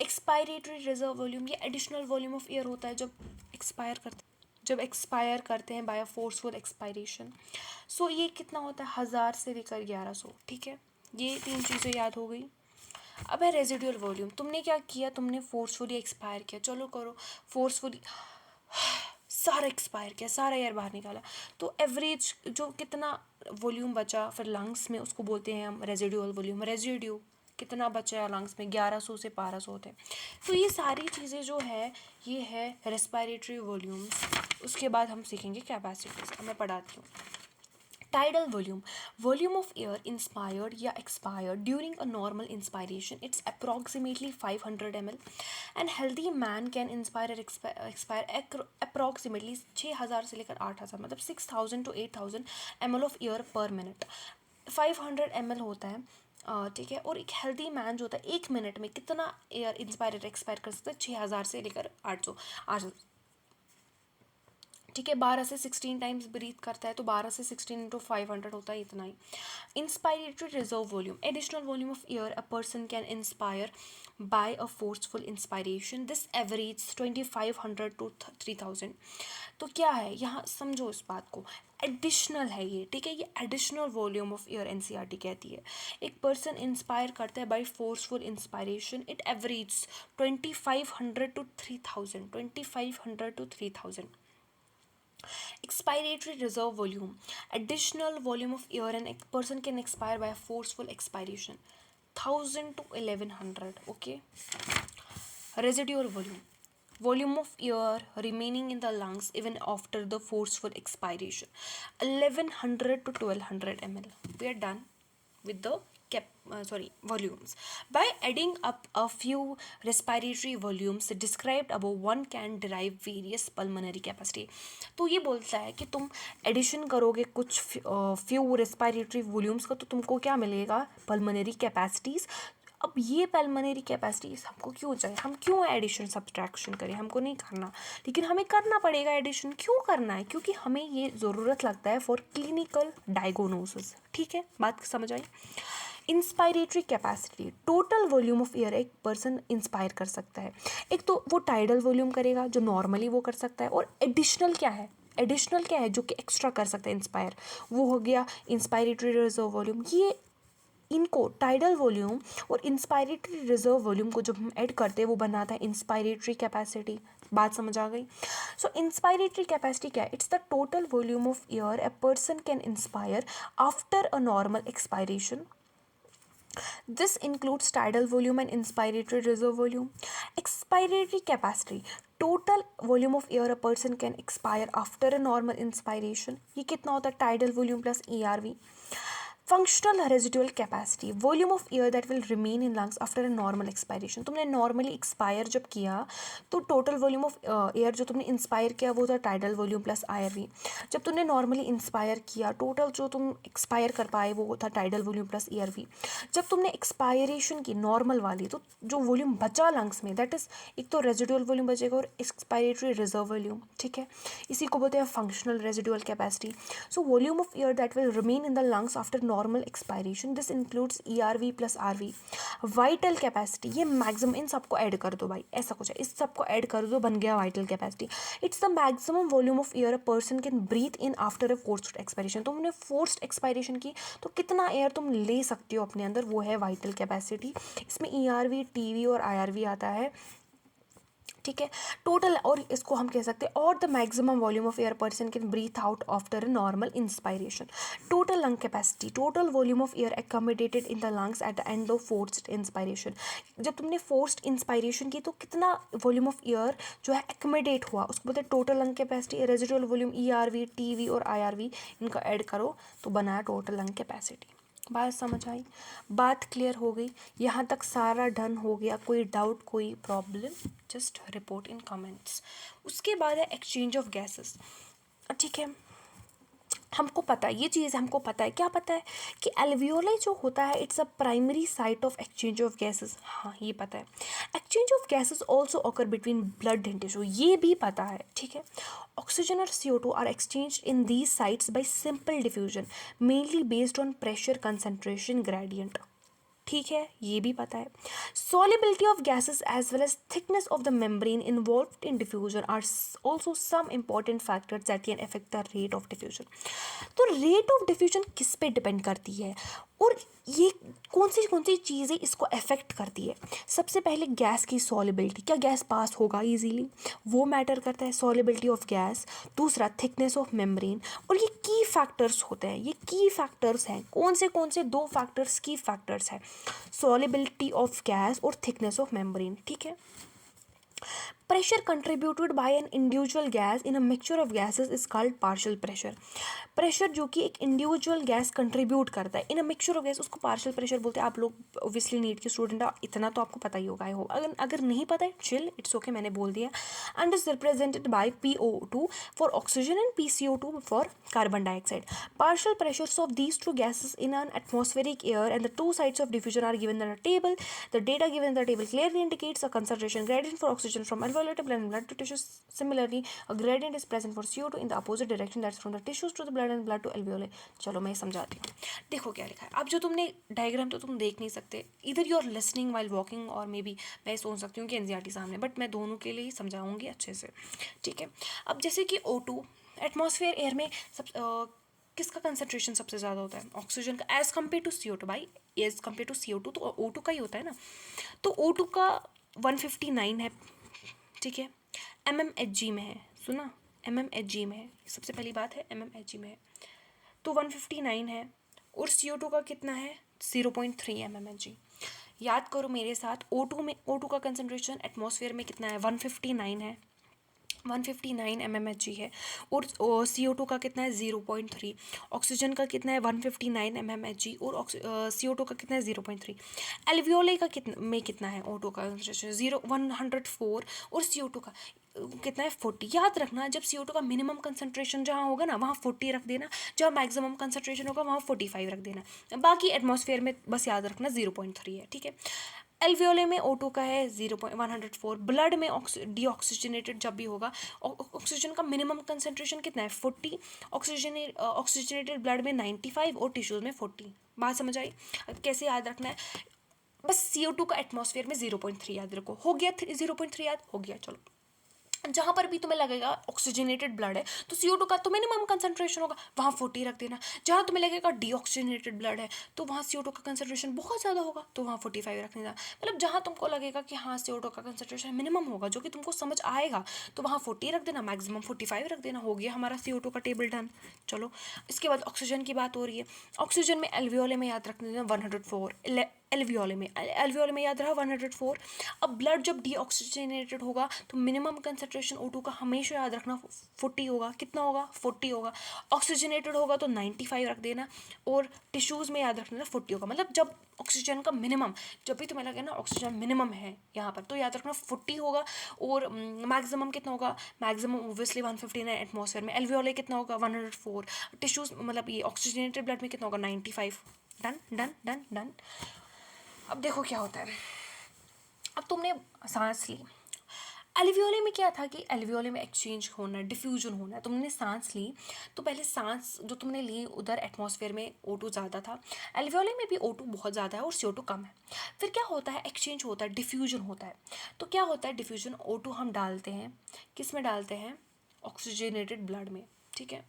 एक्सपायरेटरी रिजर्व वॉल्यूम ये एडिशनल वॉल्यूम ऑफ एयर होता है जब एक्सपायर करते हैं बाय फोर्सफुल एक्सपायरेशन। सो ये कितना होता है 1000 से लेकर 1100। ठीक है, ये 3 चीज़ें याद हो गई। अब है रेजिडुअल वॉल्यूम। तुमने क्या किया, तुमने फोर्सफुली एक्सपायर किया, चलो करो फोर्सफुली, सारा एक्सपायर किया, सारा एयर बाहर निकाला, तो एवरेज जो कितना वॉल्यूम बचा फिर लंग्स में उसको बोलते हैं हम रेजिडुअल वॉल्यूम। रेजिड्यू कितना बचा है लंग्स में, 1100 से 1200 होते हैं। तो ये सारी चीज़ें जो है ये है रेस्पिरेटरी वॉल्यूम्स। उसके बाद हम सीखेंगे कैपेसिटीज। अब मैं पढ़ाती हूँ। Tidal volume, volume of air inspired या expired during a normal inspiration, it's approximately 500 ml, and healthy man can inspire expire approximately 6000 से लेकर 8000, मतलब 6000 to 8000 ml of air per minute. 500 ml होता है, ठीक है, और एक हेल्दी मैन जो होता है 1 मिनट में कितना एयर इंस्पायर एक्सपायर कर सकता है, 6000 से लेकर 800। ठीक है, 12 से 16 टाइम्स ब्रीथ करता है, तो 12 से 16 into 500 होता है, इतना ही। Inspiratory reserve volume, additional volume of air a person can inspire by a forceful inspiration, this average 2500 to 3000। तो क्या है यहाँ, समझो इस बात को, एडिशनल है ये। ठीक है, ये additional volume of air NCERT कहती है। एक पर्सन इंस्पायर करता है by forceful inspiration, it average 2500 to 3000, 2500 to 3000। Expiratory reserve volume, additional volume of air and a person can expire by a forceful expiration, 1000 to 1100. Okay, residual volume, volume of air remaining in the lungs even after the forceful expiration, 1100 to 1200 ml. We are done with the volumes. By adding up a few respiratory volumes described above, one can derive various pulmonary capacity. तो ये बोलता है कि तुम एडिशन करोगे कुछ फ्यू रेस्पिरेटरी वॉल्यूम्स का, तो तुमको क्या मिलेगा, पल्मोनरी कैपेसिटीज़। अब ये पल्मोनरी कैपेसिटीज़ हमको क्यों चाहिए, हम क्यों एडिशन सब्सट्रैक्शन करें, हमको नहीं करना, लेकिन हमें करना पड़ेगा एडिशन। क्यों करना है, क्योंकि हमें ये ज़रूरत लगता है फॉर क्लिनिकल डायग्नोसिस। ठीक है, बात समझ आई। Inspiratory capacity, total volume of air एक पर्सन इंस्पायर कर सकता है। एक तो वो टाइडल वॉल्यूम करेगा जो नॉर्मली वो कर सकता है, और एडिशनल क्या है, एडिशनल क्या है जो कि एक्स्ट्रा कर सकता है इंस्पायर, वो हो गया इंस्पायरेटरी रिजर्व वॉल्यूम। ये इनको टाइडल वॉल्यूम और इंस्पायरेटरी रिजर्व वॉल्यूम को जब हम ऐड करते हैं वो बनाता है इंस्पायरेटरी कैपेसिटी। बात समझ आ गई। सो इंस्पायरेटरी कैपेसिटी क्या है, it's the total volume of air a person can inspire after a normal expiration. This includes tidal volume and inspiratory reserve volume. Expiratory capacity, total volume of air a person can expire after a normal inspiration. ये कितना होता है, tidal volume plus ERV. Functional residual capacity, volume of air that will remain in lungs after a normal expiration. तुमने नॉर्मली एक्सपायर जब किया तो टोटल वॉल्यूम ऑफ एयर जो तुमने इंस्पायर किया वो था टाइडल वॉल्यूम प्लस आईआरवी। जब तुमने नॉर्मली इंस्पायर किया टोटल जो तुम एक्सपायर कर पाए वो था टाइडल वॉल्यूम प्लस ईआरवी। जब तुमने एक्सपायरेशन की नॉर्मल वाली तो जो वॉल्यूम बचा लंग्स में दैट इज एक तो रेजिडुअल वॉल्यूम बचेगा और एक्सपायरेटरी रिजर्व वॉल्यूम, ठीक है। इसी को बोलते हैं functional residual capacity. So volume of air that will remain in the lungs after normal expiration, this includes ERV plus RV. Vital capacity, ये मैक्सिमम, इन सबको ऐड कर दो भाई, ऐसा कुछ है, इस सबको ऐड कर दो, बन गया vital capacity. It's the maximum volume of air a person can breathe in after a forced expiration. तुमने फोर्स्ड एक्सपायरेशन की तो कितना एयर तुम ले सकते हो अपने अंदर, वो है वाइटल कैपेसिटी। इसमें ईआरवी, टीवी और आईआरवी आता है, ठीक है। टोटल, और इसको हम कह सकते हैं और the maximum volume of air person can breathe out after normal inspiration. Total lung capacity, total volume of air accommodated in the lungs at the end of forced inspiration. जब तुमने फोर्स्ड इंस्पायरेशन की तो कितना वॉल्यूम ऑफ एयर जो है एकमोडेट हुआ, उसको बोलते हैं total lung capacity. Residual volume ERV, TV और आईआरवी, इनका ऐड करो तो बनाया टोटल लंग कैपेसिटी। बात समझ आई, बात क्लियर हो गई, यहाँ तक सारा डन हो गया। कोई डाउट, कोई प्रॉब्लम, जस्ट रिपोर्ट इन कमेंट्स। उसके बाद है एक्सचेंज ऑफ गैसेस, ठीक है। हमको पता है ये चीज़, हमको पता है, क्या पता है कि एल्वियोलाई जो होता है it's a primary site of exchange of gases, हाँ ये पता है। Exchange of gases also occur between blood and tissue, ये भी पता है, ठीक है। ऑक्सीजन और CO2 are exchange in these sites by simple diffusion, mainly based on pressure concentration gradient, ठीक है, ये भी पता है। Solubility of gases as well as thickness of the membrane involved in diffusion are also some important factors that can affect the rate of diffusion. तो रेट ऑफ डिफ्यूजन किस पे डिपेंड करती है और ये कौन सी चीज़ें इसको अफेक्ट करती है। सबसे पहले गैस की सॉल्युबिलिटी, क्या गैस पास होगा इजीली, वो मैटर करता है, सॉल्युबिलिटी ऑफ गैस। दूसरा थिकनेस ऑफ मेम्ब्रेन, और ये की फैक्टर्स होते हैं, ये की फैक्टर्स हैं, कौन से दो फैक्टर्स की फैक्टर्स हैं, सॉल्युबिलिटी ऑफ गैस और थिकनेस ऑफ मेम्ब्रेन, ठीक है। Pressure contributed by an individual gas in a mixture of gases is called partial pressure. Pressure जो कि एक इंडिविजुअल गैस कंट्रीब्यूट करता है इन अ मिक्सचर ऑफ गैस, उसको पार्शियल प्रेशर बोलते हैं। आप लोग ऑब्वियसली नीट के स्टूडेंट हैं, इतना तो आपको पता ही होगा, आई होप। अगर नहीं पता है चिल, इट्स ओके, मैंने बोल दिया। And is represented by PO2 for oxygen and PCO2 for carbon dioxide. Partial pressures of these two gases in an atmospheric air and the two sides of diffusion are given in the table. The data given in the table clearly indicates a concentration gradient for oxygen from alveoli to blood to tissues. Similarly, a gradient is present for CO2 in the opposite direction, that's from the tissues to the blood and blood to alveoli. चलो मैं समझाती हूँ। देखो क्या लिखा है, अब जो तुमने डायग्राम तो तुम देख नहीं सकते, इधर you are listening while walking और मे बी मैं सोच सकती हूँ कि एनसीईआरटी सामने, बट मैं दोनों के लिए ही समझाऊंगी अच्छे से, ठीक है। अब जैसे कि O2 एटमॉस्फेयर एयर में किसका कंसंट्रेशन सबसे ज़्यादा होता है, ऑक्सीजन का, एज़ कम्पेयर टू CO2 भाई, एज़ कम्पेयर टू CO2 तो O2 का ही होता है ना। तो O2 का 159 है, ठीक है, mmHg में है, सुना, mmHg में है, सबसे पहली बात है mmHg में है, तो 159 है। और CO2 का कितना है, 0.3 mmHg। याद करो मेरे साथ, O2 का कंसंट्रेशन एटमॉस्फेयर में कितना है, 159 है, 159 mmHg है। और CO2 का कितना है, 0.3। ऑक्सीजन का कितना है, 159 mmHg, और CO2 का कितना है, 0.3। एल्वियोलाई का कितना है O2 का कंसंट्रेशन, 104, और CO2 का कितना है, 40। याद रखना, जब CO2 का मिनिमम कंसंट्रेशन जहाँ होगा ना वहाँ 40 रख देना, जहाँ मैक्सिमम कंसंट्रेशन होगा वहाँ 45 रख देना, बाकी एटमॉस्फेयर में बस याद रखना 0.3 है, ठीक है। एल्वियोले में O2 का है 0.104। ब्लड में डीऑक्सीजनेटेड जब भी होगा, ऑक्सीजन का मिनिमम कंसंट्रेशन कितना है, 40। ऑक्सीजनेटेड ब्लड में 95 और टिश्यूज में 40। बात समझ आई। अब कैसे याद रखना है, बस CO2 का एटमॉस्फेयर में 0.3 याद रखो, हो गया 0.3 याद हो गया। चलो, जहाँ पर भी तुम्हें लगेगा ऑक्सीजनेटेड ब्लड है तो CO2 का तो मिनिमम कंसंट्रेशन होगा, वहाँ 40 रख देना। जहाँ तुम्हें लगेगा डीऑक्सीजनेटेड ब्लड है तो वहाँ CO2 का कंसंट्रेशन बहुत ज़्यादा होगा तो वहाँ 45 रख देना। मतलब जहाँ तुमको लगेगा कि हाँ CO2 का कंसंट्रेशन मिनिमम होगा, जो कि तुमको समझ आएगा, तो वहाँ 40 रख देना, मैक्सिमम 45 रख देना। हो गया हमारा CO2 का टेबल डन। चलो, इसके बाद ऑक्सीजन की बात हो रही है। ऑक्सीजन में एल्वियोले में याद रख देना 104, एल्वियोले में याद रहा 104। अब ब्लड जब डीऑक्सीजनेटेड होगा तो मिनिमम कंसंट्रेशन O2 का हमेशा याद रखना 40 होगा। कितना होगा? 40 होगा। ऑक्सीजनेटेड होगा तो 95 रख देना, और टिश्यूज़ में याद रखना 40 होगा। मतलब जब ऑक्सीजन का मिनिमम, जब भी तुम्हें लगे ना ऑक्सीजन मिनिमम है यहाँ पर, तो याद रखना 40 होगा। और मैक्सिमम कितना होगा? मैक्सिमम ओब्वियसली 159 एटमॉस्फेयर में। एल्वियोले कितना होगा? 104। टिश्यूज़ मतलब ये ऑक्सीजनेटेड ब्लड में कितना होगा? 95। Done done done done. अब देखो क्या होता है। अब तुमने सांस ली, एल्वियोले में क्या था कि एल्वियोले में एक्सचेंज होना है, डिफ्यूजन होना है। तुमने सांस ली तो पहले सांस जो तुमने ली उधर एटमॉस्फेयर में O2 ज़्यादा था, एल्वियोले में भी O2 बहुत ज़्यादा है और CO2 कम है। फिर क्या होता है? एक्सचेंज होता है, डिफ्यूजन होता है। तो क्या होता है डिफ्यूजन? O2 हम डालते हैं, किस में डालते हैं? ऑक्सीजनेटेड ब्लड में, ठीक है।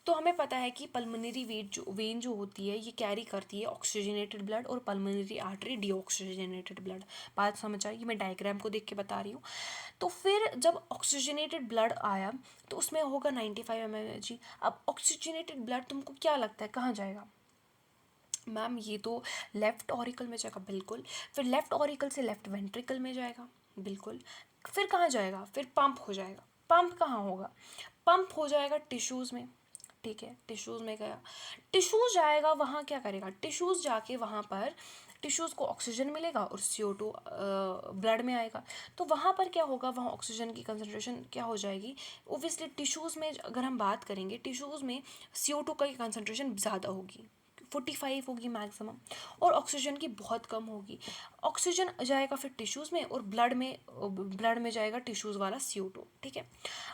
तो हमें पता है कि पल्मोनरी वेन जो होती है ये कैरी करती है ऑक्सीजनेटेड ब्लड, और पल्मोनरी आर्टरी डीऑक्सीजनेटेड ब्लड। बात समझ आई? मैं डायग्राम को देख के बता रही हूँ। तो फिर जब ऑक्सीजनेटेड ब्लड आया तो उसमें होगा 95 mg। अब ऑक्सीजनेटेड ब्लड तुमको क्या लगता है कहाँ जाएगा? मैम ये तो लेफ्ट ऑरिकल में जाएगा। बिल्कुल। फिर लेफ्ट ऑरिकल से लेफ्ट वेंट्रिकल में जाएगा। बिल्कुल। फिर कहाँ जाएगा? फिर पंप हो जाएगा। पंप कहाँ होगा? पंप हो जाएगा टिश्यूज़ में, ठीक है। टिश्यूज़ में गया, टिश्यूज़ जाएगा, वहाँ क्या करेगा? टिश्यूज़ जाके वहाँ पर टिश्यूज़ को ऑक्सीजन मिलेगा और CO2 ब्लड में आएगा। तो वहाँ पर क्या होगा? वहाँ ऑक्सीजन की कंसनट्रेशन क्या हो जाएगी? ओब्वियसली टिश्यूज़ में अगर हम बात करेंगे, टिश्यूज़ में CO2 का कंसनट्रेशन ज़्यादा होगी, 45 होगी मैक्सिमम, और ऑक्सीजन की बहुत कम होगी। ऑक्सीजन जाएगा फिर टिश्यूज़ में, और ब्लड में जाएगा टिश्यूज़ वाला CO2, ठीक है।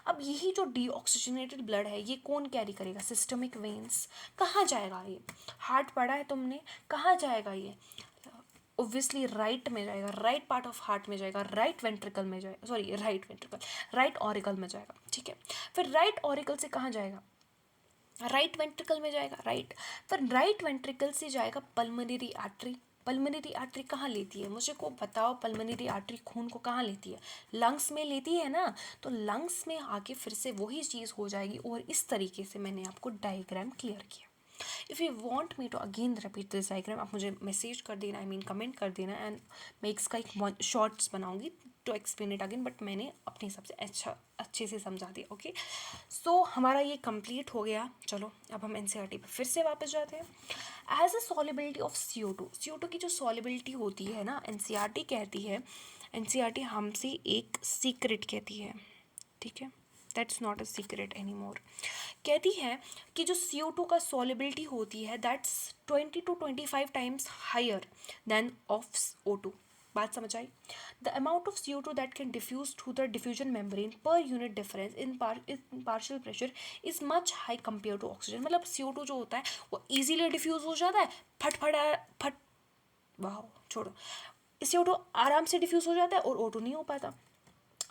अब यही जो डीऑक्सीजनेटेड ब्लड है ये कौन कैरी करेगा? Systemic veins. कहाँ जाएगा ये? हार्ट पढ़ा है तुमने, कहाँ जाएगा ये? ओब्वियसली राइट में जाएगा, राइट पार्ट ऑफ हार्ट में जाएगा, राइट वेंट्रिकल में जाएगा, सॉरी राइट ऑरिकल में जाएगा, ठीक है। फिर राइट ऑरिकल से कहाँ जाएगा? राइट वेंट्रिकल में जाएगा, राइट। फिर राइट वेंट्रिकल से जाएगा पल्मोनरी आर्टरी। पल्मोनरी आर्टरी कहाँ लेती है? मुझे को बताओ, पल्मोनरी आर्टरी खून को कहाँ लेती है? लंग्स में लेती है ना। तो लंग्स में आके फिर से वही चीज़ हो जाएगी, और इस तरीके से मैंने आपको डायग्राम क्लियर किया। If you want me to again repeat this diagram, आप मुझे मैसेज कर देना, कमेंट कर देना, एंड मैं इसका एक शॉर्ट्स बनाऊंगी to explain it again, but मैंने अपने हिसाब से अच्छे से समझा दिया। ओके, सो हमारा ये कंप्लीट हो गया। चलो अब हम NCERT पे फिर से वापस जाते हैं। As a solubility of CO2 की जो सॉलिबिलिटी होती है ना, NCERT कहती है, NCERT हमसे एक सीक्रेट कहती है, ठीक है। That's not a secret any more. कहती है कि जो CO2 का सॉलिबिलिटी होती है that's 20 to 25 times higher than of O2। बात समझ आई? The amount of CO2 that can diffuse through the diffusion membrane per unit difference in partial pressure is much high compare to oxygen. मतलब CO2 जो होता है वो इजीली डिफ्यूज हो जाता है, फट वाह छोड़ो, CO2 आराम से डिफ्यूज हो जाता है और O2 नहीं हो पाता।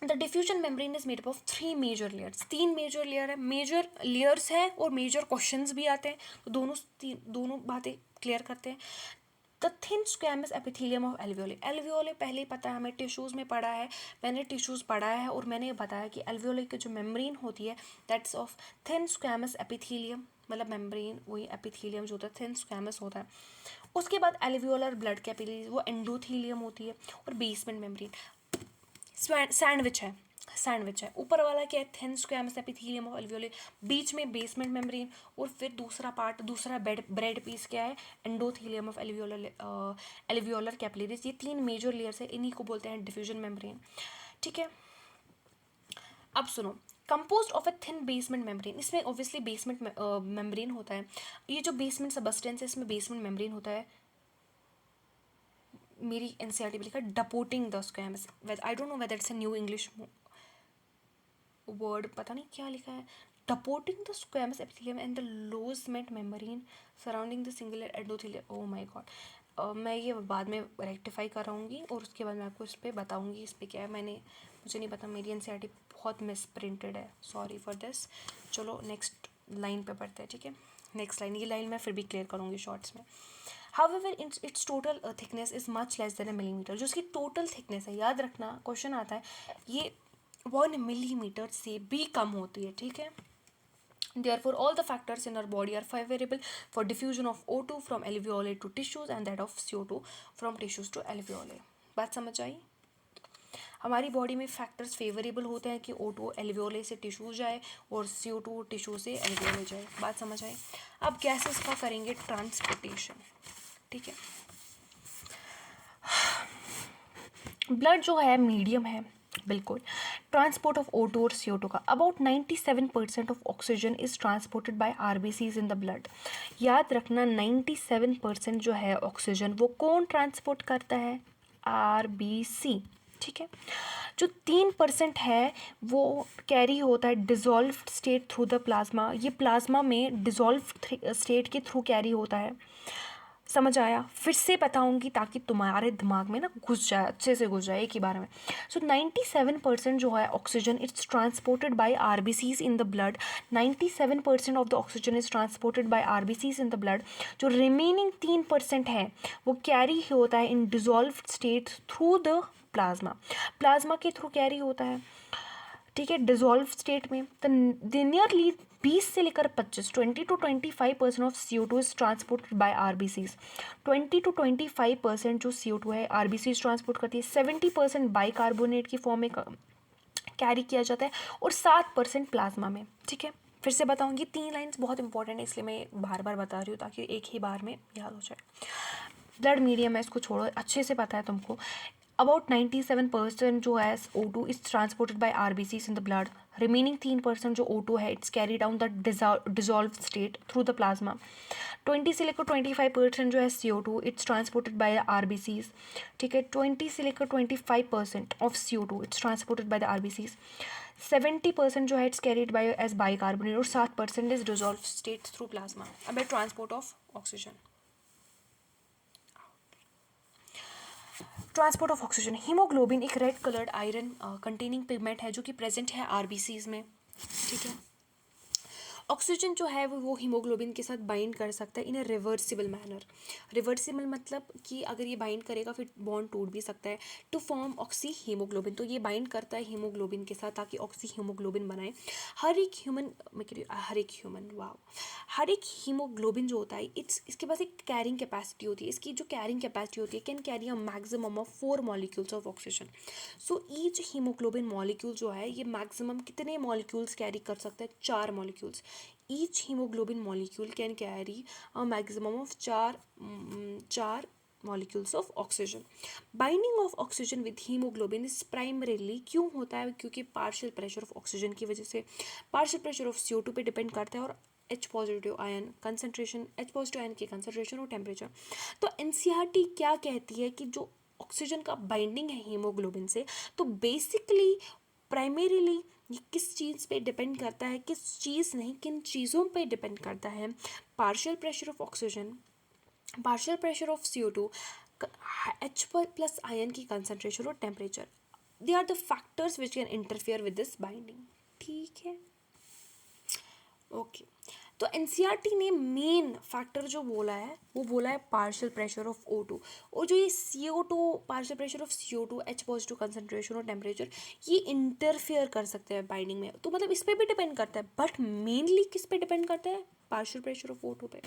The diffusion membrane is made up of 3 major layers. 3 major layer है, मेजर लेयर्स है और मेजर क्वेश्चंस भी आते हैं, तो दोनों बातें क्लियर करते हैं। The thin squamous epithelium of alveoli. Alveoli पहले ही पता है हमें, टिश्यूज़ में पढ़ा है, मैंने टिश्यूज़ पढ़ा है, और मैंने बताया कि एल्वियोले की जो मेम्ब्रेन होती है that's of thin squamous epithelium. मतलब मेम्ब्रेन वही, एपिथेलियम जो होता है थिन स्क्वैमस होता है। उसके बाद एल्वियोलर ब्लड कैपिलरीज वो एंडोथेलियम होती है, और बेसमेंट मेम्ब्रेन सैंडविच है। ऊपर वाला क्या है? थिन स्क्वैमस एपिथेलियम ऑफ एल्वियोले, बीच में बेसमेंट मेम्ब्रेन, और फिर दूसरा ब्रेड पीस क्या है? Endothelium of alveolar capillaries. ये 3 मेजर लेयर्स है, इन्हीं को बोलते हैं डिफ्यूजन मेम्ब्रेन, ठीक है। अब सुनो, composed of a thin basement membrane. इसमें ऑब्वियसली बेसमेंट मेम्ब्रेन होता है। ये जो बेसमेंट सबस्टेंस है इसमें बेसमेंट मेम्ब्रेन होता है। मेरी NCERT में लिखा depoting the squamous, I don't know whether it's a new English word, पता नहीं क्या लिखा है। Depoting the squamous epithelium and the lodgement membrane surrounding the singular endothelium. Oh my god, मैं ये बाद में रेक्टिफाई कराऊंगी और उसके बाद मैं आपको इस पर बताऊंगी इस पर क्या है। मुझे नहीं पता, मेरी NCERT बहुत मिस प्रिंटेड है, सॉरी फॉर दिस। चलो नेक्स्ट लाइन पे पढ़ते हैं, ठीक है। नेक्स्ट लाइन, ये लाइन मैं फिर भी क्लियर करूँगी शॉर्ट्स में। However, its total thickness is much less than a millimeter। जो इसकी टोटल थिकनेस है, याद रखना क्वेश्चन आता है, ये 1 मिलीमीटर से भी कम होती है, ठीक है। Therefore, all the factors in our body are favorable for diffusion of O2 from alveoli to tissues and that of CO2 from tissues to alveoli. बात समझ आई? हमारी बॉडी में फैक्टर्स फेवरेबल होते हैं कि O2 एल्वियोले से टिश्यू जाए और CO2 टिश्यू से एल्वियोले जाए. बात समझ आई? अब गैसेस का करेंगे ट्रांसपोर्टेशन. ठीक है. ब्लड जो है मीडियम है बिल्कुल. ट्रांसपोर्ट ऑफ O2 और CO2 का about 97% of oxygen is transported by RBCs in the blood. याद रखना 97% जो है ऑक्सीजन वो कौन ट्रांसपोर्ट करता है? RBC. ठीक है. जो 3% है वो कैरी होता है dissolved state through the plasma. ये प्लाज्मा में डिज़ोल्व्ड स्टेट के थ्रू कैरी होता है. समझ आया? फिर से बताऊंगी ताकि तुम्हारे दिमाग में ना घुस जाए, अच्छे से घुस जाए एक ही बार में. सो 97% जो है oxygen it's transported by RBCs in the blood. 97% of the oxygen is transported by RBCs in the blood. जो रिमेनिंग 3% है वो कैरी होता है in dissolved state through the plasma. Plasma के थ्रू कैरी होता है. ठीक है. डिज़ोल्व स्टेट में तो नियरली 20 से लेकर 25 20 to 25% of CO2 is transported by RBCs. 20 to 25% जो CO2 है RBCs ट्रांसपोर्ट करती है. 70% बाइकार्बोनेट की फॉर्म में कैरी किया जाता है और 7% प्लाज्मा में. ठीक है. फिर से बताऊंगी. 3 लाइन्स बहुत इंपॉर्टेंट है इसलिए मैं बार बार बता रही हूँ ताकि एक ही बार में याद हो जाए. ब्लड मीडियम है, इसको छोड़ो, अच्छे से पता है तुमको. About 97% जो है O2 is transported by RBCs in the blood. Remaining 3% जो O2 है it's carried down the dissolved state through the plasma. 20 से लेकर 25% जो है CO2 it's transported by RBCs. ठीक है. 20 से लेकर 25% of CO2 it's transported by the RBCs. 70% जो है it's carried by as bicarbonate और 7% is dissolved state through plasma. अब है transport of oxygen. Transport of oxygen. Haemoglobin एक red coloured iron containing pigment है जो कि प्रेजेंट है RBCs में. ठीक है. ऑक्सीजन जो है वो हीमोग्लोबिन के साथ बाइंड कर सकता है इन अ रिवर्सिबल मैनर. रिवर्सिबल मतलब कि अगर ये बाइंड करेगा फिर बॉन्ड टूट भी सकता है. To form oxy haemoglobin. तो ये बाइंड करता है हीमोग्लोबिन के साथ ताकि ऑक्सी हीमोग्लोबिन बनाए. हर एक हीमोग्लोबिन जो होता है इसके पास एक कैरिंग कैपेसिटी होती है. इसकी जो कैरिंग कैपेसिटी होती है can carry a maximum of 4 molecules of oxygen. So each haemoglobin molecule जो है ये मैक्सिमम कितने मॉलिक्यूल्स कैरी कर सकता है? 4 molecules. Each hemoglobin molecule can carry a maximum of 4 molecules of oxygen. Binding of oxygen with hemoglobin is primarily क्यों होता है? क्योंकि partial pressure of oxygen की वजह से. partial pressure of CO2 पे डिपेंड करता है और H positive ion concentration, H positive ion की कंसनट्रेशन और टेम्परेचर. तो NCERT क्या कहती है कि जो ऑक्सीजन का बाइंडिंग है हीमोग्लोबिन से तो बेसिकली प्राइमरीली ये किस चीज़ पे डिपेंड करता है, किस चीज़ नहीं किन चीज़ों पे डिपेंड करता है? Partial pressure of oxygen, partial pressure of CO2, H plus ion की कंसनट्रेशन और temperature. They are the factors which can interfere with this binding. ठीक है. ओके. तो NCERT ने मेन फैक्टर जो बोला है वो बोला है पार्शियल प्रेशर ऑफ O2. और जो ये CO2 partial pressure of CO2, H positive concentration और टेम्परेचर ये इंटरफेयर कर सकते हैं बाइंडिंग में. तो मतलब इस पर भी डिपेंड करता है बट मेनली किस पे डिपेंड करता है? partial pressure of O2 पे.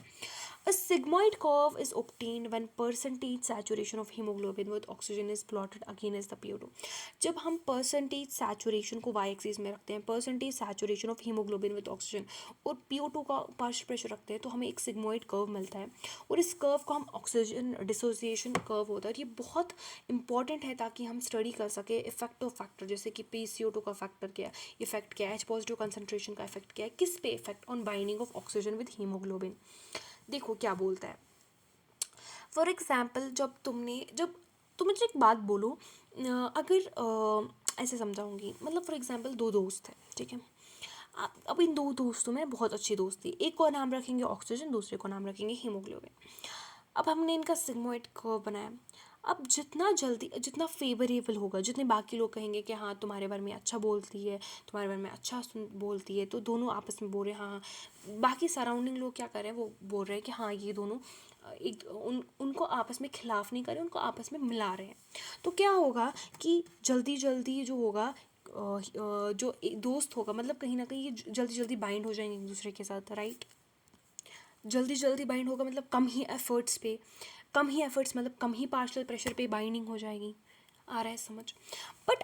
A sigmoid curve is obtained when percentage saturation of hemoglobin with oxygen is plotted against the PO2. जब हम percentage saturation को y axis में रखते हैं, percentage saturation of hemoglobin with oxygen और PO2 का partial pressure रखते हैं तो हमें एक sigmoid curve मिलता है और इस curve को हम oxygen dissociation curve होता है. ये बहुत इंपॉर्टेंट है ताकि हम स्टडी कर सके इफेक्ट ऑफ फैक्टर जैसे कि PCO2 का फैक्टर क्या है, इफेक्ट क्या है, H पॉजिटिव कंसनट्रेशन का इफेक्ट क्या है, किस पे effect on binding of oxygen with haemoglobin. देखो क्या बोलता है. फॉर एग्जाम्पल जब तुम मुझे एक बात बोलो, अगर ऐसे समझाऊंगी. मतलब फॉर एग्जाम्पल 2 दोस्त हैं. ठीक है. अब इन 2 दोस्तों में बहुत अच्छी दोस्ती. एक को नाम रखेंगे ऑक्सीजन, दूसरे को नाम रखेंगे हीमोग्लोबिन. अब हमने इनका सिग्मोइड कर्व बनाया. अब जितना फेवरेबल होगा, जितने बाकी लोग कहेंगे कि हाँ तुम्हारे बारे में अच्छा बोलती है, तुम्हारे बारे में अच्छा बोलती है, तो दोनों आपस में बोल रहे हैं हाँ. बाकी सराउंडिंग लोग क्या कर रहे हैं? वो बोल रहे हैं कि हाँ ये दोनों उनको आपस में खिलाफ नहीं कर रहे, उनको आपस में मिला रहे हैं. तो क्या होगा कि जल्दी जल्दी जो होगा जो दोस्त होगा, मतलब कहीं ना कहीं ये जल्दी जल्दी बाइंड हो जाएंगे एक दूसरे के साथ, राइट। जल्दी जल्दी बाइंड होगा मतलब कम ही एफर्ट्स मतलब कम ही पार्शियल प्रेशर पे बाइंडिंग हो जाएगी। आ रहा है समझ। बट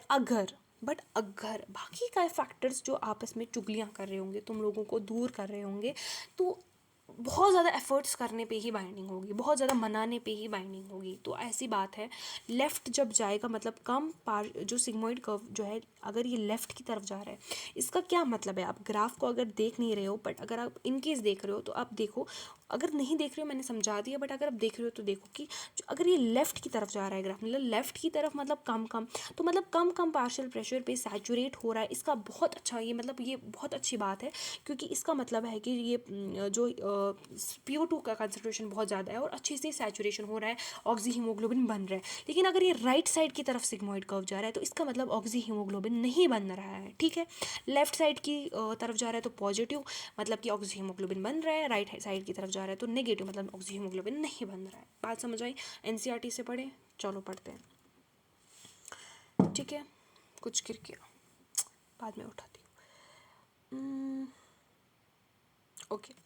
अगर बाकी का फैक्टर्स जो आपस में चुगलियाँ कर रहे होंगे, तुम लोगों को दूर कर रहे होंगे, तो बहुत ज़्यादा एफर्ट्स करने पे ही बाइंडिंग होगी, बहुत ज़्यादा मनाने पे ही बाइंडिंग होगी। तो ऐसी बात है, लेफ़्ट जब जाएगा मतलब कम पार जो सिग्मोइड कर्व जो है, अगर ये लेफ़्ट की तरफ जा रहा है, इसका क्या मतलब है, आप ग्राफ को अगर देख नहीं रहे हो, बट अगर आप इनकेस देख रहे हो तो आप देखो, अगर नहीं देख रहे हो मैंने समझा दिया, बट अगर आप देख रहे हो तो देखो कि जो अगर ये लेफ़्ट की तरफ जा रहा है ग्राफ, मतलब लेफ़्ट की तरफ मतलब कम कम, तो मतलब कम कम पार्शियल प्रेशर पे सैचुरेट हो रहा है। इसका बहुत अच्छा ये मतलब ये बहुत अच्छी बात है, क्योंकि इसका मतलब है कि ये जो PO2 का कंसंट्रेशन बहुत ज़्यादा है और अच्छे से सैचुरेशन हो रहा है, ऑक्सी हीमोग्लोबिन बन रहा है। लेकिन अगर ये राइट साइड की तरफ सिग्मोइड कर्व जा रहा है तो इसका मतलब ऑक्सी हीमोग्लोबिन नहीं बन रहा है, ठीक है। लेफ्ट साइड की तरफ जा रहा है तो पॉजिटिव, मतलब कि ऑक्सी हीमोग्लोबिन बन रहा है, राइट साइड की तरफ जा रहा है तो नेगेटिव, मतलब ऑक्सी हीमोग्लोबिन नहीं बन रहा है। बात समझ आई? NCERT से पढ़े, चलो पढ़ते हैं, ठीक है। कुछ गिर गया, बाद में उठाती हूँ। ओके,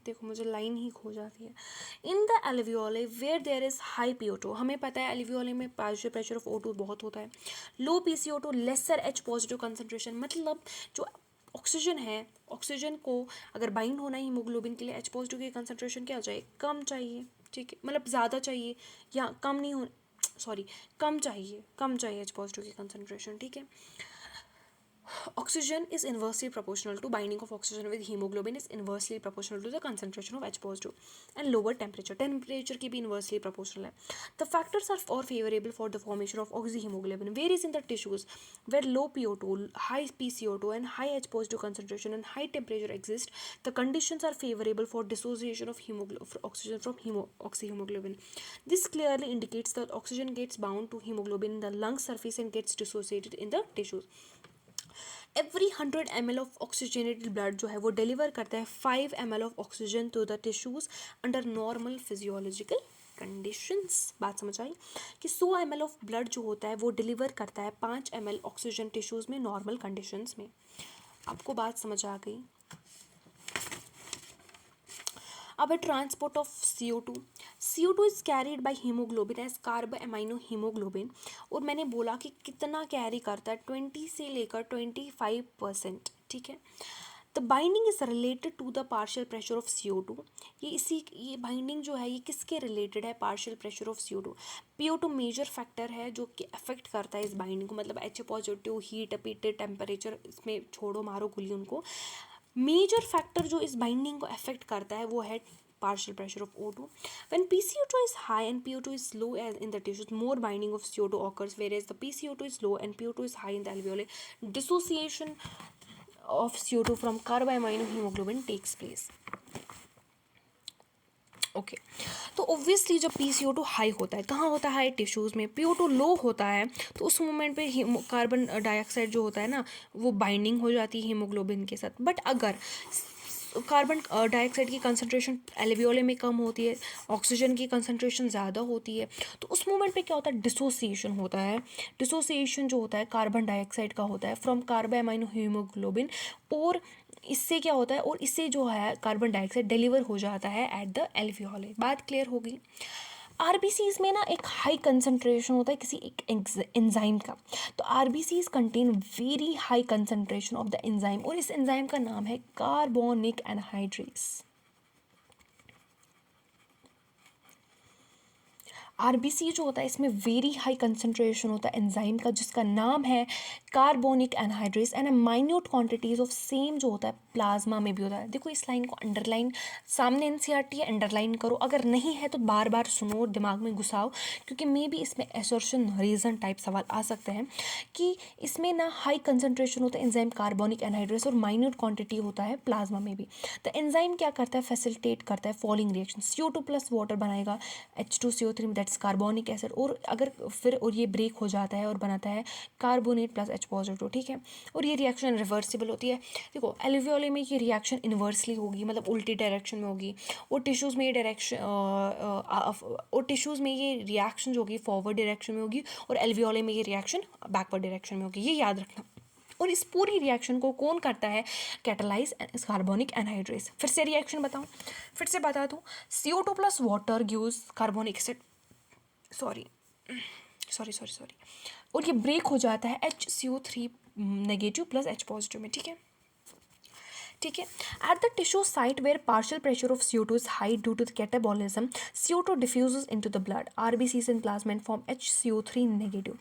देखो मुझे लाइन ही खो जाती है। In the alveoli where there is high PO2, हमें पता है एल्वियोले में पार्शियल प्रेशर ऑफ O2 बहुत होता है। Low PCO2 lesser H positive concentration, मतलब जो ऑक्सीजन है, ऑक्सीजन को अगर बाइंड होना है हीमोग्लोबिन के लिए H पॉजिटिव की कंसंट्रेशन क्या हो जाए, कम चाहिए, ठीक है, मतलब ज़्यादा चाहिए या कम नहीं हो, सॉरी कम चाहिए H पॉजिटिव की कंसंट्रेशन, ठीक है। Oxygen is inversely proportional to binding of oxygen with hemoglobin is inversely proportional to the concentration of H positive, and lower temperature की भी inversely proportional है. The factors are all favorable for the formation of oxyhemoglobin varies in the tissues where low PO2, high PCO2 and high H positive concentration and high temperature exist. The conditions are favorable for dissociation of oxygen from oxyhemoglobin. This clearly indicates that oxygen gets bound to hemoglobin in the lung surface and gets dissociated in the tissues. Every 100 ml of oxygenated blood जो है वो डिलीवर करता है 5 ml of oxygen to the tissues under normal physiological conditions. बात समझ आई कि 100 ml ऑफ ब्लड जो होता है वो डिलीवर करता है 5 ml ऑक्सीजन टिश्यूज में नॉर्मल कंडीशंस में। आपको बात समझ आ गई? अब है transport of CO2 is carried by haemoglobin as carbamino haemoglobin, और मैंने बोला कि कितना कैरी करता है, 20 से लेकर 25%, ठीक है। The binding is related to the partial pressure of CO2। ये बाइंडिंग जो है ये किसके रिलेटेड है, partial pressure of CO2। PO2 major factor है जो कि अफेक्ट करता है इस बाइंडिंग को, मतलब H पॉजिटिव, हीट, टेम्परेचर, इसमें छोड़ो मारो गोली उनको। मेजर फैक्टर जो इस बाइंडिंग को अफेक्ट करता है वो है partial pressure of O2. When PCO2 is high and PO2 is low as in the tissues, more binding of CO2 occurs, whereas the PCO2 is low and PO2 is high in the alveoli, dissociation of CO2 from carbamino hemoglobin takes place. Okay तो ऑब्वियसली जब PCO2 हाई होता है, कहाँ होता है, टिश्यूज़ में। PO2 लो होता है तो उस मोमेंट पे कार्बन डाइऑक्साइड जो होता है ना वो बाइंडिंग हो जाती है हीमोग्लोबिन के साथ। बट अगर कार्बन डाइऑक्साइड की कंसंट्रेशन एल्वियोले में कम होती है, ऑक्सीजन की कंसंट्रेशन ज़्यादा होती है, तो उस मोमेंट पे क्या होता है, डिसोसिएशन होता है। डिसोसिएशन जो होता है कार्बन डाइऑक्साइड का होता है फ्रॉम कार्बामाइनो हीमोग्लोबिन, और इससे क्या होता है, और इससे जो है कार्बन डाइऑक्साइड डिलीवर हो जाता है एट द एल्वियोले। बात क्लियर होगी? RBCs में ना एक हाई कंसंट्रेशन होता है किसी एक एंजाइम का, तो RBCs contain very high concentration of the enzyme, और इस एंजाइम का नाम है कार्बोनिक एनहाइड्रेस। RBC जो होता है इसमें वेरी हाई कंसंट्रेशन होता है एंजाइम का जिसका नाम है carbonic anhydrase, and minute quantities of same जो होता है प्लाज्मा में भी होता है। देखो इस लाइन को अंडरलाइन, सामने NCERT है, अंडरलाइन करो, अगर नहीं है तो बार बार सुनो, दिमाग में घुसाओ, क्योंकि मे भी इसमें एसर्शन रीज़न टाइप सवाल आ सकते हैं कि इसमें ना हाई कंसंट्रेशन होता है एंजाइम कार्बोनिक एनहाइड्रेस और माइन्यूट क्वांटिटी होता है प्लाज्मा में भी। तो एंजाइम क्या करता है, फैसिलिटेट करता है following reaction, CO2 plus water बनाएगा H2CO3 that that's carbonic acid, और अगर फिर और ये ब्रेक हो जाता है और बनाता है कार्बोनेट प्लस H पॉजिटिव, ठीक है। और ये रिएक्शन रिवर्सिबल होती है। देखो एल्वियोली में ये रिएक्शन इन्वर्सली होगी, मतलब उल्टी डायरेक्शन में होगी, और टिश्यूज़ में ये डायरेक्शन और टिश्यूज़ में ये रिएक्शन जो होगी फॉरवर्ड डायरेक्शन में होगी, और एल्वियोली में ये रिएक्शन बैकवर्ड डायरेक्शन में होगी, ये याद रखना। और इस पूरी रिएक्शन को कौन करता है? Catalyse carbonic anhydrase. फिर से रिएक्शन बताऊं, फिर से बता दूं, CO2 plus water gives carbonic acid, sorry sorry sorry sorry, और ये ब्रेक हो जाता है HCO3 negative plus H positive में, ठीक है, ठीक है। At the tissue site where partial pressure of CO2 is high due to the catabolism, CO2 diffuses into the blood, RBCs in plasma and form HCO3 negative.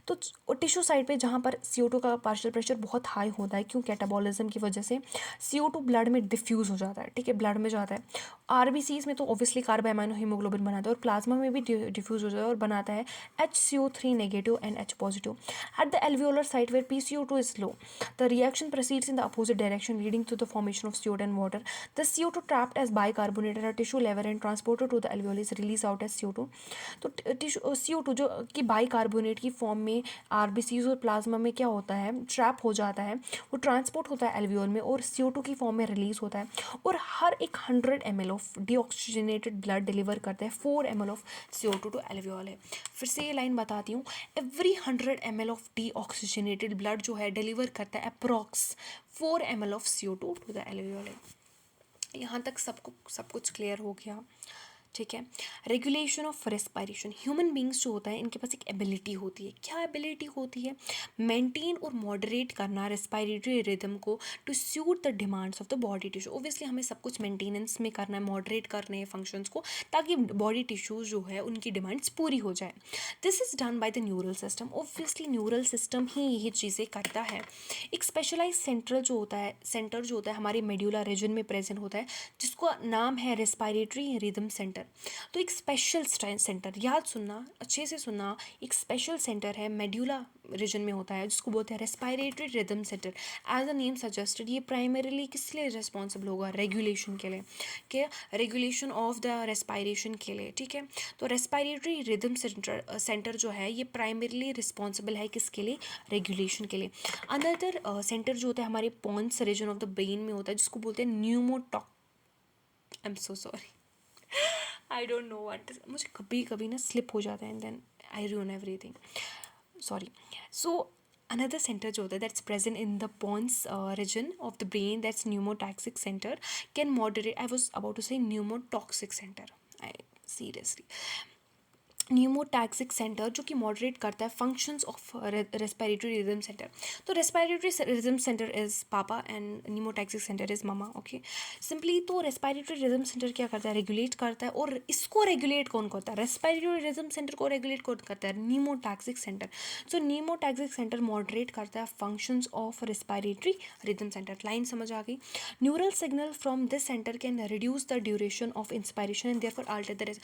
तो टिश्यू साइट पे जहाँ पर CO2 का पार्शियल प्रेशर बहुत हाई होता है, क्यों? कैटाबॉलिज्म की वजह से CO2 ब्लड में डिफ्यूज़ हो जाता है, ठीक है, ब्लड में जाता है। RBCs में तो ऑब्वियसली कार्बो एमाइनो हीमोग्लोबिन बनाता है, और प्लाज्मा में भी डिफ्यूज़ हो जाता है और बनाता है HCO3 negative and H positive. At the alveolar site where PCO2 is low, the reaction proceeds in the opposite direction leading to the formation of CO2 and water. The CO2 trapped as bicarbonate at a tissue level and transported to the alveoli is released out as CO2. तो CO2 जो कि बाइकार्बोनेट की फॉर्म में RBCs और प्लाज्मा में क्या होता है, ट्रैप हो जाता है, वो ट्रांसपोर्ट होता है एल्वियोल में और CO2 की फॉर्म में रिलीज होता है, और हर एक 100 ml of deoxygenated blood deliver करता है 4 ml of CO2 to alveoli है। फिर से ये लाइन बताती हूँ, every 100 ml of deoxygenated blood जो है डिलीवर करता है approx 4 ml of CO2 to the alveoli. यहाँ तक सब कुछ क्लियर हो गया, ठीक है। Regulation of respiration, human beings जो होता है इनके पास एक एबिलिटी होती है, क्या एबिलिटी होती है? मेंटेन और मॉडरेट करना रेस्पिरेटरी रिदम को to suit the demands of the body tissue. Obviously हमें सब कुछ मेंटेनेंस में करना है, मॉडरेट करने हैं फंक्शंस को, ताकि बॉडी टिश्यूज जो है उनकी डिमांड्स पूरी हो जाए। This is done by the neural system, obviously neural system ही यही चीज़ें करता है। एक स्पेशलाइज सेंटर जो होता है हमारे मेड्यूला रीजन में प्रेजेंट होता है, जिसका नाम है रेस्पिरेटरी रिदम सेंटर। तो एक स्पेशल सेंटर, याद सुनना, अच्छे से सुनना, एक स्पेशल सेंटर है मेड्यूला रीजन में होता है, जिसको बोलते हैं respiratory rhythm centre. As a name suggested, ये प्राइमरीली किस लिए रिस्पॉन्सिबल होगा? रेगुलेशन के लिए, कि रेगुलेशन ऑफ द रेस्पिरेशन के लिए, ठीक है। तो रेस्पिरेटरी रिदम सेंटर जो है ये प्राइमरीली रिस्पॉन्सिबल है किसके लिए? रेगुलेशन के लिए। अनदर सेंटर जो होता है हमारे pons region of the brain में होता है, जिसको बोलते हैं pneumotaxic, I am so sorry, I don't know what, मुझे कभी कभी ना स्लिप हो जाता है and then I ruin everything, sorry. So another centre जो होता है that's present in the pons region of the brain, that's pneumotaxic centre, can moderate, I was about to say pneumotoxic centre, I seriously, pneumotaxic centre जो कि मॉडरेट करता है functions of respiratory rhythm centre. तो रेस्पिरेटरी रिदम सेंटर इज पापा and pneumotaxic centre is mama, okay simply. तो रेस्पिरेटरी रिदम सेंटर क्या करता है? रेगुलेट करता है, और इसको रेगुलेट कौन करता है? रेस्पिरेटरी रिदम सेंटर को रेगुलेट कौन करता है? Pneumotaxic centre. So pneumotaxic centre moderate करता है functions of respiratory rhythm centre. Line समझ आ गई? Neural signal from this centre can reduce the duration of inspiration and therefore alter the,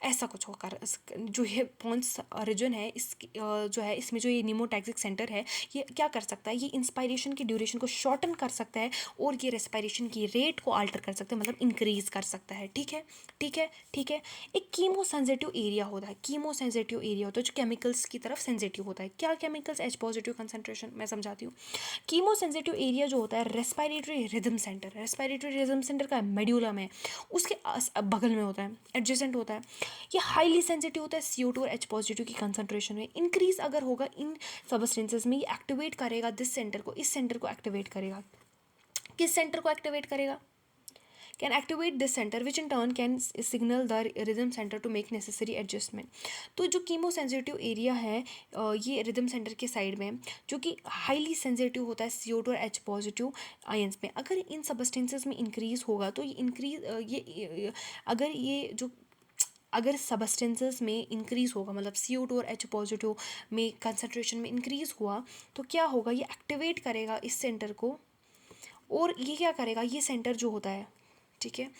ऐसा कुछ होकर जो ये पॉन्स रीजन है इस जो है इसमें जो ये न्यूमोटैक्सिक सेंटर है, ये क्या कर सकता है? ये इंस्पायरेशन की ड्यूरेशन को शॉर्टन कर सकता है, और ये रेस्पिरेशन की रेट को अल्टर कर सकता है, मतलब इंक्रीज कर सकता है, ठीक है, ठीक है, ठीक है। एक कीमो सेंसिटिव एरिया होता है, कीमो सेंसिटिव एरिया होता है जो केमिकल्स की तरफ सेंसिटिव होता है। क्या केमिकल्स? H पॉजिटिव कंसनट्रेशन, मैं समझाती हूँ। कीमो सेंसिटिव एरिया जो होता है respiratory rhythm centre, respiratory rhythm centre का मेड्यूला में, उसके बगल में होता है, एडजेसेंट होता है। ये हाईली सेंसिटिव होता है CO2 और H पॉजिटिव की कंसंट्रेशन में। इंक्रीज अगर होगा इन सबस्टेंसेस में, ये एक्टिवेट करेगा दिस सेंटर को, इस सेंटर को एक्टिवेट करेगा। किस सेंटर को एक्टिवेट करेगा? Can activate this centre which in turn can signal the rhythm centre to make necessary adjustment. तो जो कीमो सेंसिटिव एरिया है ये रिदम सेंटर के साइड में, जो कि हाईली सेंसिटिव होता है CO2 और H पॉजिटिव आयंस में, अगर इन सबस्टेंसेस में इंक्रीज होगा तो ये इंक्रीज अगर सबस्टेंसेस में इंक्रीज़ होगा, मतलब CO2 और H पॉजिटिव में कंसंट्रेशन में इंक्रीज़ हुआ, तो क्या होगा? ये एक्टिवेट करेगा इस सेंटर को, और ये क्या करेगा? ये सेंटर जो होता है, ठीक है,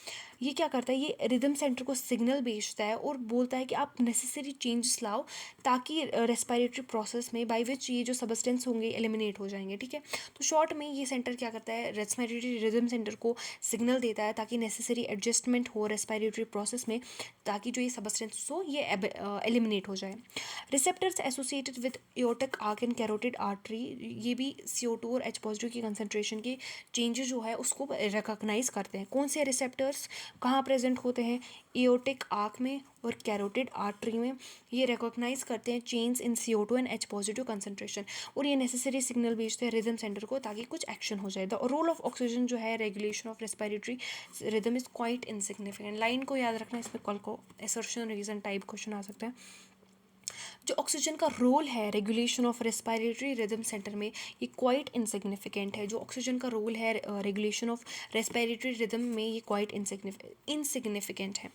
ये क्या करता है, ये रिदम सेंटर को सिग्नल भेजता है और बोलता है कि आप नेसेसरी चेंजेस लाओ ताकि रेस्पिरेटरी प्रोसेस में बाय विच ये जो सबस्टेंस होंगे एलिमिनेट हो जाएंगे, ठीक है। तो शॉर्ट में ये सेंटर क्या करता है, रेस्पिरेटरी रिदम सेंटर को सिग्नल देता है ताकि नेसेसरी एडजस्टमेंट हो रेस्पिरेटरी प्रोसेस में, ताकि जो ये सबस्टेंस हो ये एलिमिनेट हो जाए। Receptors associated with aortic arch and carotid artery, ये भी CO2 और H पॉजिटिव की कंसंट्रेशन के चेंजेस जो है उसको रिकॉग्नाइज करते हैं। कौन से रिसेप्टर्स कहाँ प्रेजेंट होते हैं, एओर्टिक आर्क में और कैरोटिड आर्टरी में। ये रिकॉग्नाइज करते हैं change in CO2 and H positive concentration, और ये नेसेसरी सिग्नल भेजते हैं रिदम सेंटर को ताकि कुछ एक्शन हो जाए। द रोल ऑफ ऑक्सीजन जो है regulation of respiratory rhythm is quite insignificant. Line को याद रखना, इसमें कल को असर्शन रीजन टाइप क्वेश्चन आ सकता है। जो ऑक्सीजन का रोल है regulation of respiratory rhythm centre में, ये क्वाइट इनसिग्निफिकेंट है। जो ऑक्सीजन का रोल है रेगुलेशन ऑफ रेस्पिरेटरी रिदम में, ये क्वाइट इनसिग्निफिकेंट है।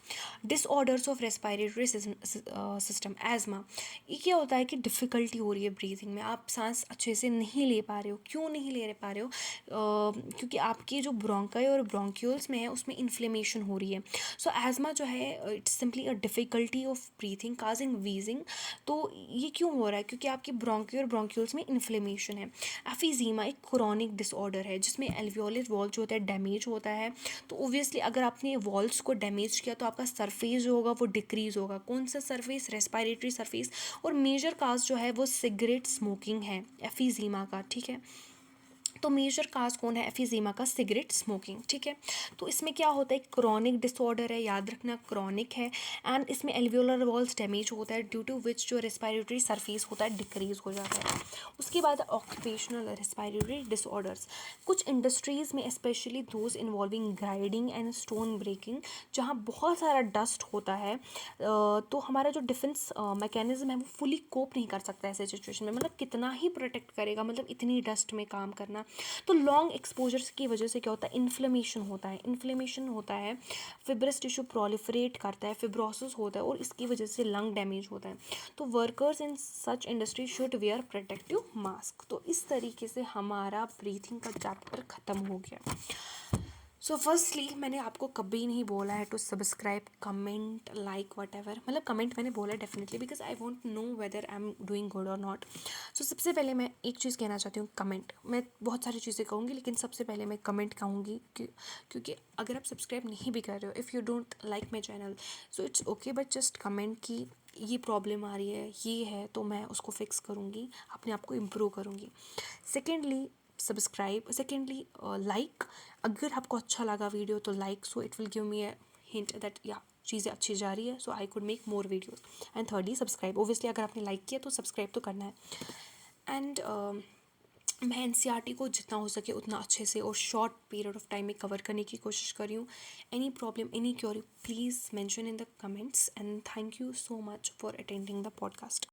Disorders of respiratory system, asthma, ये क्या होता है कि डिफ़िकल्टी हो रही है ब्रीथिंग में, आप सांस अच्छे से नहीं ले पा रहे हो। क्यों नहीं ले पा रहे हो, क्योंकि आपकी जो ब्रोंकाई और ब्रोंक्यूल्स में है उसमें इन्फ्लेमेशन हो रही है। सो एजमा जो है it's simply a difficulty of breathing causing wheezing. तो ये क्यों हो रहा है, क्योंकि आपके ब्रोंकी और ब्रोंक्यूल्स में इन्फ्लेमेशन है। एफिजीमा एक क्रोनिक डिसऑर्डर है जिसमें एल्वियोलर वॉल जो होता है डैमेज होता है। तो ओब्वियसली अगर आपने वॉल्स को डैमेज किया तो आपका सरफेस जो होगा वो डिक्रीज होगा। कौन सा सरफेस, रेस्पिरेटरी सरफेस। और मेजर काज जो है वो सिगरेट स्मोकिंग है एफिजीमा का, ठीक है। तो मेजर काज कौन है एफिजीमा का, सिगरेट स्मोकिंग, ठीक है। तो इसमें क्या होता है, क्रॉनिक डिसऑर्डर है, याद रखना क्रॉनिक है। एंड इसमें एल्वियोलर वॉल्स डैमेज होता है ड्यू टू विच जो रेस्पिरेटरी सरफेस होता है डिक्रीज हो जाता है। उसके बाद ऑक्यूपेशनल रेस्पिरेटरी डिसऑर्डर्स, कुछ इंडस्ट्रीज़ में specially those involving grinding and stone breaking, जहाँ बहुत सारा डस्ट होता है, तो हमारा जो डिफेंस मैकेनिज्म है वो फुली कोप नहीं कर सकता ऐसे सिचुएशन में। मतलब कितना ही प्रोटेक्ट करेगा, मतलब इतनी डस्ट में काम करना। तो लॉन्ग एक्सपोजर्स की वजह से क्या होता है, इन्फ्लेमेशन होता है, फिब्रस टिश्यू प्रोलिफरेट करता है, फिब्रोसिस होता है, और इसकी वजह से लंग डैमेज होता है। तो workers in such industry should wear protective mask. तो इस तरीके से हमारा ब्रीथिंग का चैप्टर ख़त्म हो गया। सो फर्स्टली मैंने आपको कभी नहीं बोला है to subscribe, comment, like, whatever. मतलब कमेंट मैंने बोला definitely because I want know whether I am doing good और नॉट। सो सबसे पहले मैं एक चीज़ कहना चाहती हूँ, कमेंट। मैं बहुत सारी चीज़ें कहूँगी लेकिन सबसे पहले मैं कमेंट कहूँगी क्योंकि अगर आप सब्सक्राइब नहीं भी कर रहे हो, if you don't like my channel so it's okay, but just comment की ये प्रॉब्लम आ रही है, ये है, तो मैं उसको फिक्स करूँगी, अपने आप को इम्प्रूव करूँगी। Secondly subscribe, secondly like. अगर आपको अच्छा लगा वीडियो तो like, so it will give me a hint that या चीज़ें अच्छी जा रही है, so I could make more videos. And thirdly subscribe, obviously अगर आपने लाइक किया तो सब्सक्राइब तो करना है। एंड मैं NCERT को जितना हो सके उतना अच्छे से और शॉर्ट पीरियड ऑफ टाइम में कवर करने की कोशिश कर रही हूँ। Any problem, any query, please mention in the comments. And thank you so much for attending the podcast.